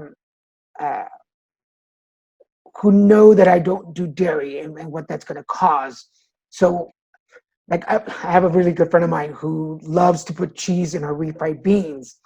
who know that I don't do dairy and what that's gonna cause. So like I have a really good friend of mine who loves to put cheese in her refried beans,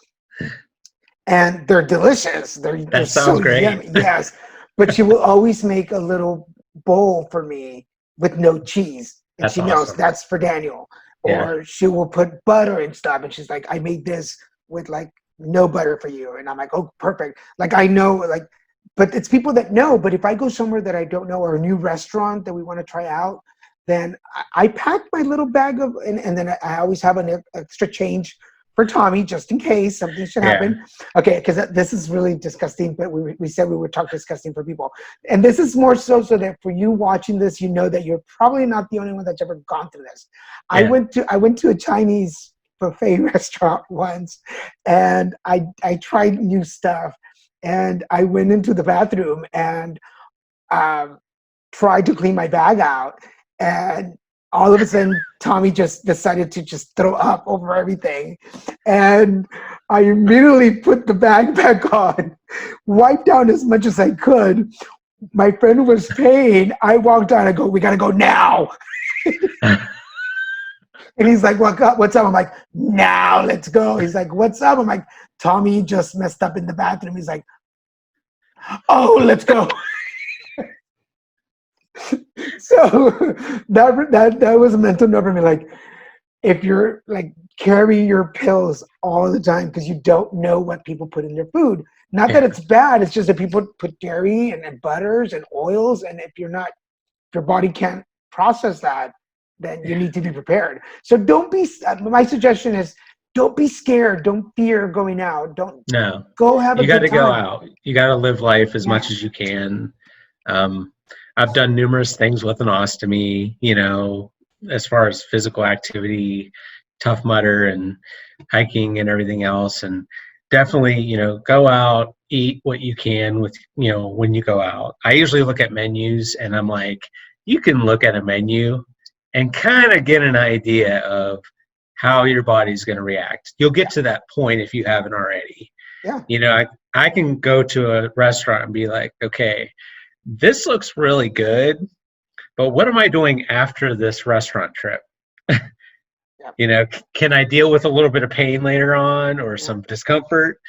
and they're delicious. They're that so sounds great. yummy. Yes, but she will always make a little bowl for me with no cheese, and That's she knows awesome. that's for Daniel. Yeah, Or she will put butter and stuff, and she's like, "I made this with like no butter for you," and I'm like, "Oh, perfect." Like I know, like, but it's people that know. But if I go somewhere that I don't know or a new restaurant that we want to try out, then I pack my little bag of, and then I always have an extra change for Tommy just in case something should yeah, happen. Okay, because this is really disgusting, but we said we would talk disgusting for people. And this is more so that for you watching this, you know that you're probably not the only one that's ever gone through this. I yeah. went to a Chinese buffet restaurant once, and I tried new stuff, and I went into the bathroom and um, tried to clean my bag out, and all of a sudden Tommy just decided to just throw up over everything, and I immediately put the bag back on, wiped down as much as I could. My friend was paying. I walked out. I go, "We gotta go now." And he's like, what's up? I'm like, "Now, let's go." He's like, "What's up?" I'm like, "Tommy just messed up in the bathroom." He's like, "Oh, let's go." So that was a mental note for me. Like, if you're like, carry your pills all the time because you don't know what people put in their food. Not that Yeah. it's bad, it's just that people put dairy and butters and oils, and if your body can't process that, then you need to be prepared. So don't be. My suggestion is, don't be scared. Don't fear going out. Don't No, go have a you got good to go time. out. You got to live life as Yeah, much as you can. Um, I've done numerous things with an ostomy, you know, as far as physical activity, tough mudder and hiking and everything else. And definitely, you know, go out, eat what you can with, you know, when you go out. I usually look at menus and I'm like, you can look at a menu and kind of get an idea of how your body's going to react. You'll get to that point if you haven't already. yeah. You know, I can go to a restaurant and be like, okay, this looks really good, but what am I doing after this restaurant trip? Yeah. You know, can I deal with a little bit of pain later on or Yeah. some discomfort?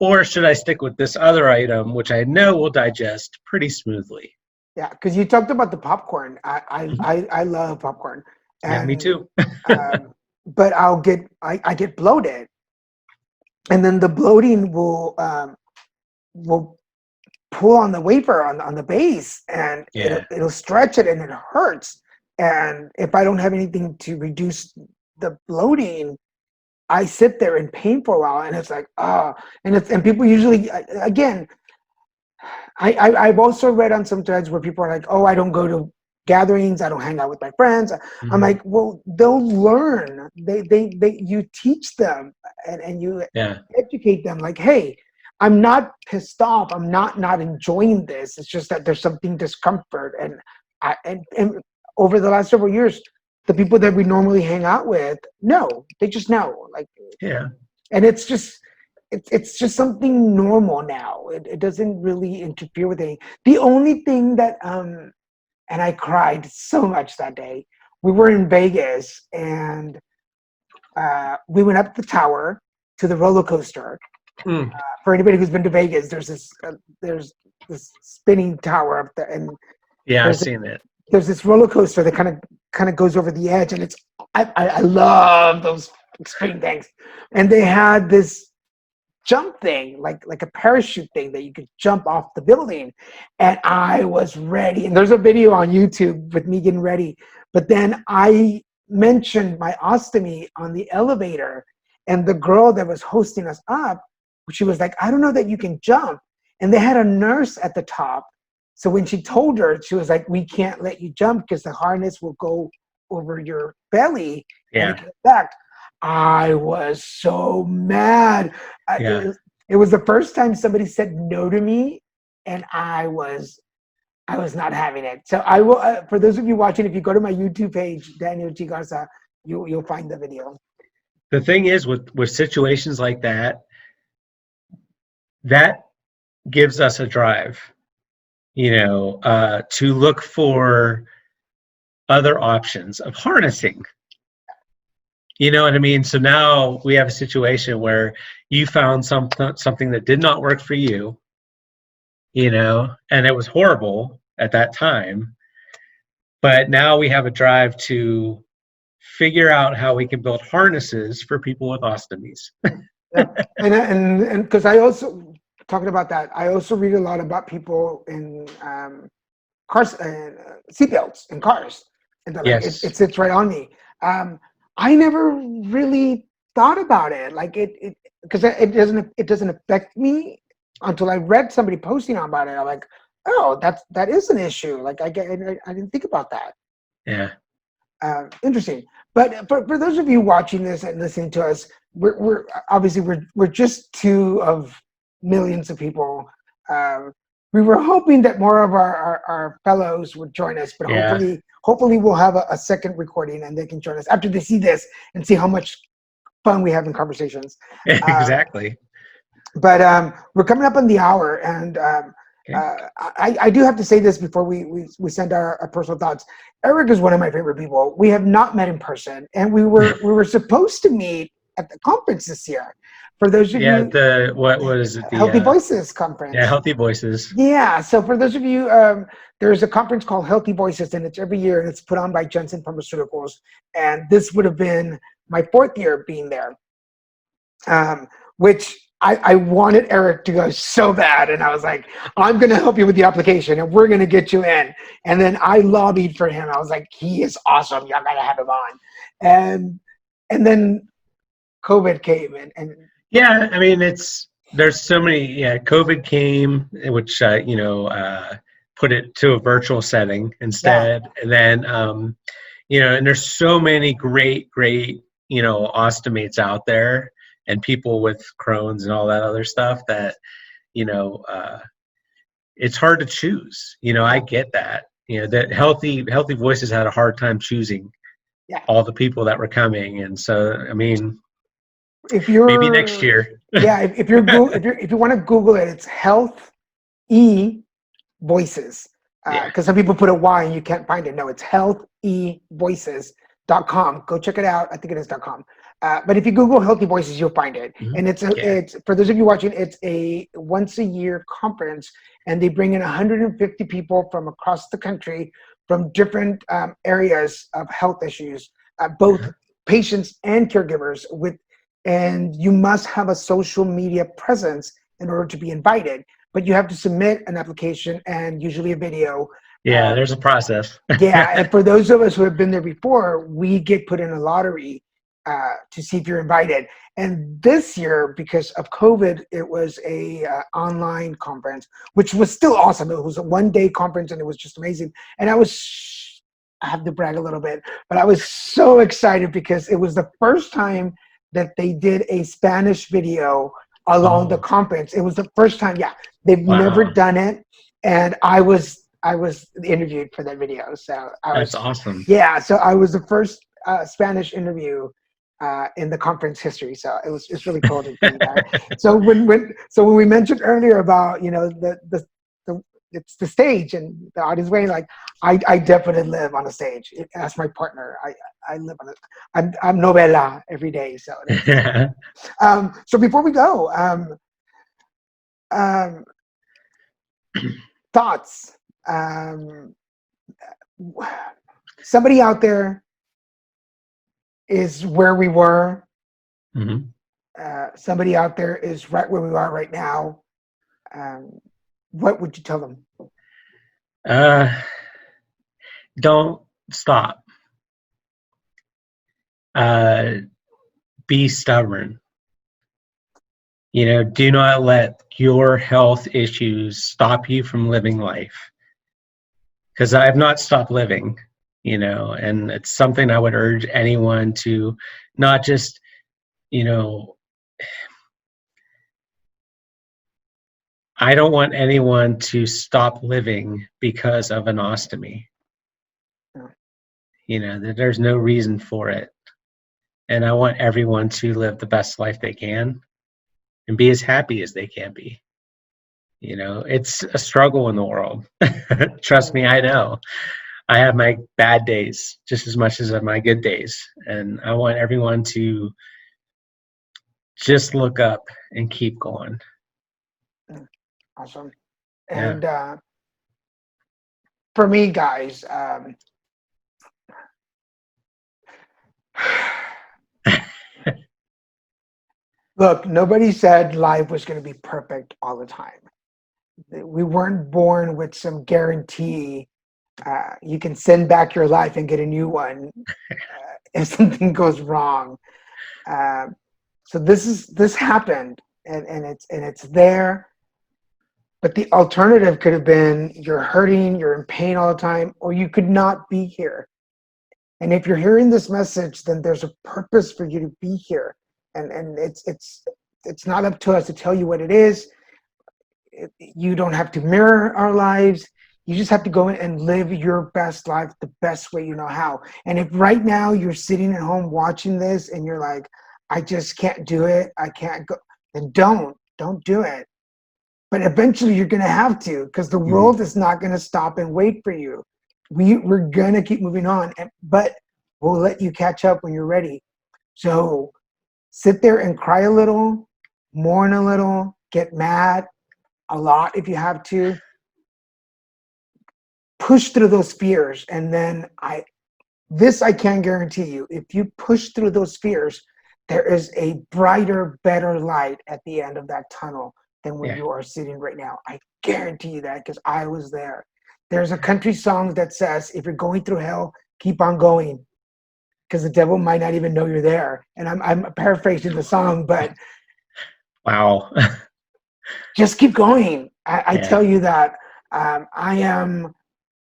Or should I stick with this other item, which I know will digest pretty smoothly? Yeah, because you talked about the popcorn. Mhm. I love popcorn, Yeah, me and too. but I get bloated, and then the bloating will pull on the wafer on the base, and Yeah, it'll stretch it, and it hurts. And if I don't have anything to reduce the bloating, I sit there in pain for a while, and it's like, and people usually, again, I've also read on some threads where people are like, "Oh, I don't go to gatherings. I don't hang out with my friends." I'm hmm, like, "Well, they'll learn. You teach them, and you yeah, educate them. Like, hey, I'm not pissed off. I'm not enjoying this. It's just that there's something discomfort." And over the last several years, the people that we normally hang out with know. They just know. Like, Yeah. and it's just something normal now. It doesn't really interfere with anything. The only thing that and I cried so much that day. We were in Vegas, and we went up the tower to the roller coaster. Mm. For anybody who's been to Vegas, there's this spinning tower up there, and Yeah, I've seen it. there's this roller coaster that kind of goes over the edge, and I love those extreme things. And they had this jump thing, like a parachute thing that you could jump off the building, and I was ready. And there's a video on YouTube with me getting ready. But then I mentioned my ostomy on the elevator, and the girl that was hosting us up, she was like, "I don't know that you can jump." And they had a nurse at the top. So when she told her, she was like, "We can't let you jump because the harness will go over your belly." Yeah. And it back. I was so mad. Yeah. It was the first time somebody said no to me, and I was not having it. So I will. For those of you watching, if you go to my YouTube page, Daniel G Garza, you'll find the video. The thing is, with situations like that gives us a drive, to look for other options of harnessing. You know what I mean? So now we have a situation where you found something that did not work for you, and it was horrible at that time. But now we have a drive to figure out how we can build harnesses for people with ostomies. Yeah. And because I also, talking about that, I also read a lot about people in cars and seatbelts in cars, and like, Yes. it sits right on me. I never really thought about it, like it because it doesn't affect me until I read somebody posting about it. I'm like, oh, that is an issue. Like I didn't think about that. Yeah. Interesting. But for those of you watching this and listening to us, we're obviously we're just two of millions of people. We were hoping that more of our fellows would join us, but Yeah. hopefully we'll have a second recording and they can join us after they see this and see how much fun we have in conversations. Exactly. But we're coming up on the hour, and Okay. I do have to say this before we send our personal thoughts. Eric is one of my favorite people. We have not met in person, and we were supposed to meet at the conference this year. For those of you, what is it? Healthy Voices conference. Yeah, Healthy Voices. Yeah. So for those of you, there's a conference called Healthy Voices, and it's every year, and it's put on by Johnson Pharmaceuticals. And this would have been my 4th year being there, which I wanted Eric to go so bad. And I was like, I'm going to help you with the application, and we're going to get you in. And then I lobbied for him. I was like, he is awesome. Y'all got to have him on. And then COVID came, and yeah, I mean, there's so many. Yeah, COVID came, which put it to a virtual setting instead, and then and there's so many great ostomates out there, and people with Crohn's and all that other stuff that it's hard to choose. I get that. That Healthy Voices had a hard time choosing all the people that were coming, and so I mean. If you're maybe next year. Yeah, if you want to Google it, it's Health Voices. Because some people put a Y and you can't find it. No, it's healthevoices.com. Go check it out. I think it is .com. But if you Google Healthy Voices, you'll find it. Mm-hmm. And it's for those of you watching, it's a once a year conference, and they bring in 150 people from across the country from different areas of health issues, both patients and caregivers and you must have a social media presence in order to be invited. But you have to submit an application and usually a video. Yeah, there's a process. Yeah, and for those of us who have been there before, we get put in a lottery to see if you're invited. And this year, because of COVID, it was a online conference, which was still awesome. It was a one-day conference, and it was just amazing. And I have to brag a little bit, but I was so excited because it was the first time that they did a Spanish video along the conference. It was the first time. Yeah, they've never done it. And I was I was interviewed for that video. So That's awesome. yeah. So I was the first Spanish interview in the conference history. So it's really cool to be there. So when we mentioned earlier about, you know, the it's the stage and the audience waiting, like I definitely live on a stage. That's my partner. I live on it. I'm novela every day. So so before we go, thoughts. Somebody out there is where we were. Mm-hmm. Somebody out there is right where we are right now. What would you tell them? Don't stop. Be stubborn. You know, do not let your health issues stop you from living life. Because I've not stopped living, you know, and it's something I would urge anyone to not just, you know, I don't want anyone to stop living because of an ostomy. You know, that there's no reason for it. And I want everyone to live the best life they can and be as happy as they can be. You know, it's a struggle in the world. Trust me, I know. I have my bad days just as much as my good days. And I want everyone to just look up and keep going. Awesome. Yeah. And for me, guys, look, nobody said life was going to be perfect all the time. We weren't born with some guarantee. You can send back your life and get a new one if something goes wrong. So this happened, and it's there. But the alternative could have been you're hurting, you're in pain all the time, or you could not be here. And if you're hearing this message, then there's a purpose for you to be here. And it's not up to us to tell you what it is. You don't have to mirror our lives. You just have to go in and live your best life the best way you know how. And if right now you're sitting at home watching this and you're like, I just can't do it, I can't go, then don't do it. But eventually you're going to have to, because the world is not going to stop and wait for you. We're going to keep moving on, but we'll let you catch up when you're ready. So sit there and cry a little, mourn a little, get mad a lot if you have to. Push through those fears, and then I can guarantee you, if you push through those fears, there is a brighter, better light at the end of that tunnel than where you are sitting right now. I guarantee you that, because I was there. There's a country song that says, if you're going through hell, keep on going, because the devil might not even know you're there. And I'm paraphrasing the song, but wow. just keep going. I tell you that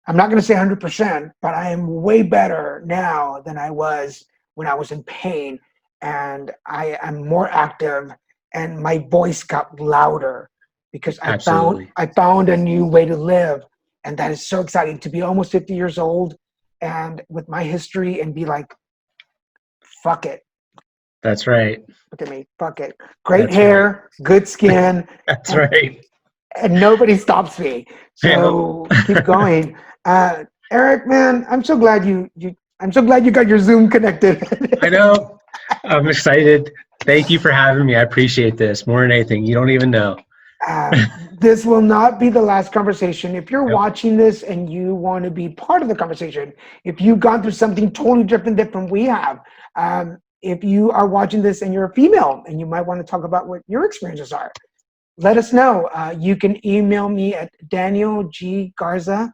I'm not going to say 100%, but I am way better now than I was when I was in pain, and I am more active, and my voice got louder because I found a new way to live, and that is so exciting to be almost 50 years old and with my history and be like, fuck it. That's right. Look at me, fuck it. Great hair, good skin. That's right. And nobody stops me. So keep going. Eric, man, I'm so glad you got your Zoom connected. I know. I'm excited. Thank you for having me. I appreciate this more than anything. You don't even know. This will not be the last conversation. If you're watching this and you want to be part of the conversation, if you've gone through something totally different from we have, if you are watching this and you're a female and you might want to talk about what your experiences are, let us know. You can email me at Daniel G Garza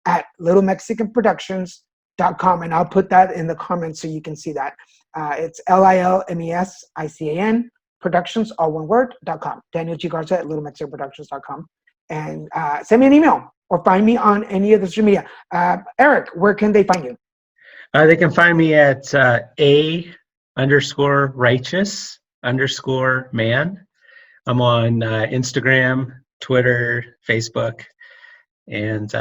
at Lilmesicanproductions.com, and I'll put that in the comments so you can see that. It's LILMESICAN Productions, all one word.com. Daniel G Garza at Lilmesicanproductions.com, and send me an email or find me on any of the social media. Eric, where can they find you? They can find me at A_righteous_man. I'm on Instagram, Twitter, Facebook. And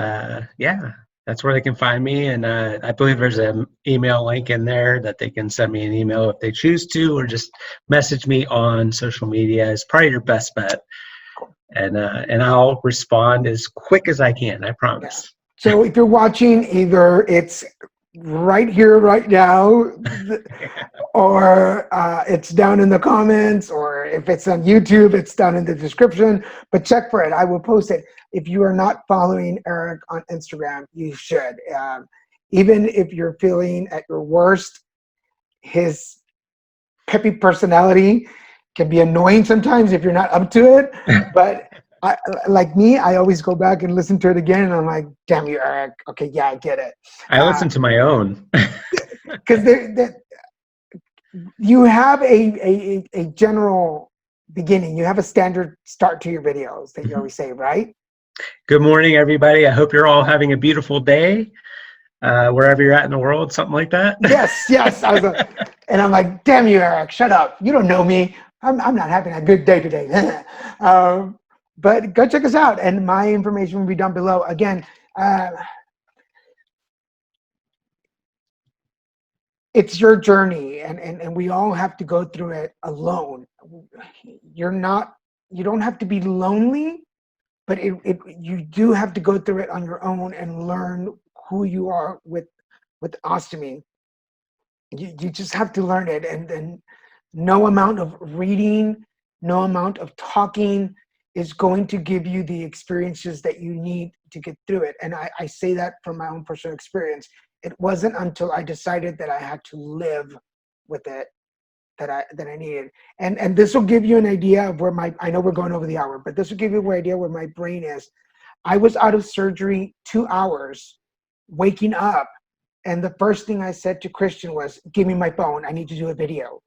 yeah, that's where they can find me. And I believe there's an email link in there that they can send me an email if they choose to, or just message me on social media. Is probably your best bet. And I'll respond as quick as I can. I promise. So if you're watching, either it's right here, right now, or it's down in the comments, or if it's on YouTube, it's down in the description. But check for it. I will post it. If you are not following Eric on Instagram, you should. Even if you're feeling at your worst, his peppy personality can be annoying sometimes if you're not up to it. But like me, I always go back and listen to it again, and I'm like, damn you, Eric. Okay, yeah, I get it. I listen to my own. Because you have a general beginning. You have a standard start to your videos that you always say, right? Good morning, everybody. I hope you're all having a beautiful day, wherever you're at in the world, something like that. Yes. And I'm like, damn you, Eric, shut up. You don't know me. I'm not having a good day today. But go check us out. And my information will be down below. Again, it's your journey, and we all have to go through it alone. You don't have to be lonely, but you do have to go through it on your own and learn who you are with ostomy. You just have to learn it, and no amount of reading, no amount of talking is going to give you the experiences that you need to get through it. And I say that from my own personal experience. It wasn't until I decided that I had to live with it that I needed. And this will give you an idea of where I know we're going over the hour, but this will give you an idea where my brain is. I was out of surgery 2 hours, waking up, and the first thing I said to Christian was, give me my phone. I need to do a video.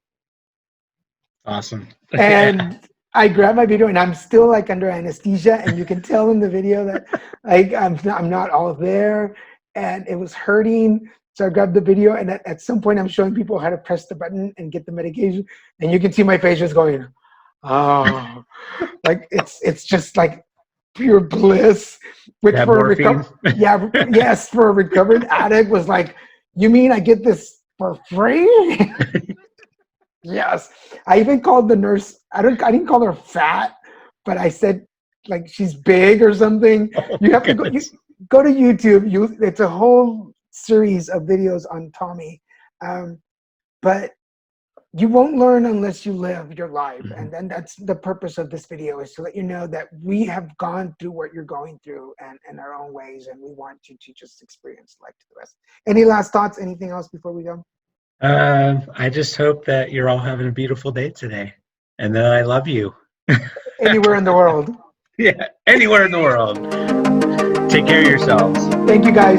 Awesome. And I grabbed my video, and I'm still like under anesthesia, and you can tell in the video that like I'm not all there, and it was hurting. So I grabbed the video, and at some point I'm showing people how to press the button and get the medication, and you can see my face just going, oh, like it's just like pure bliss. Which for a recovered addict was like, you mean I get this for free? Yes. I even called the nurse. I didn't call her fat, but I said like she's big or something. You have to go to YouTube. It's a whole series of videos on Tommy. But you won't learn unless you live your life. And then that's the purpose of this video, is to let you know that we have gone through what you're going through and in our own ways, and we want you to just experience life to the rest. Any last thoughts? Anything else before we go? I just hope that you're all having a beautiful day today, and that I love you. Anywhere in the world. Yeah, anywhere in the world. Take care of yourselves. Thank you, guys.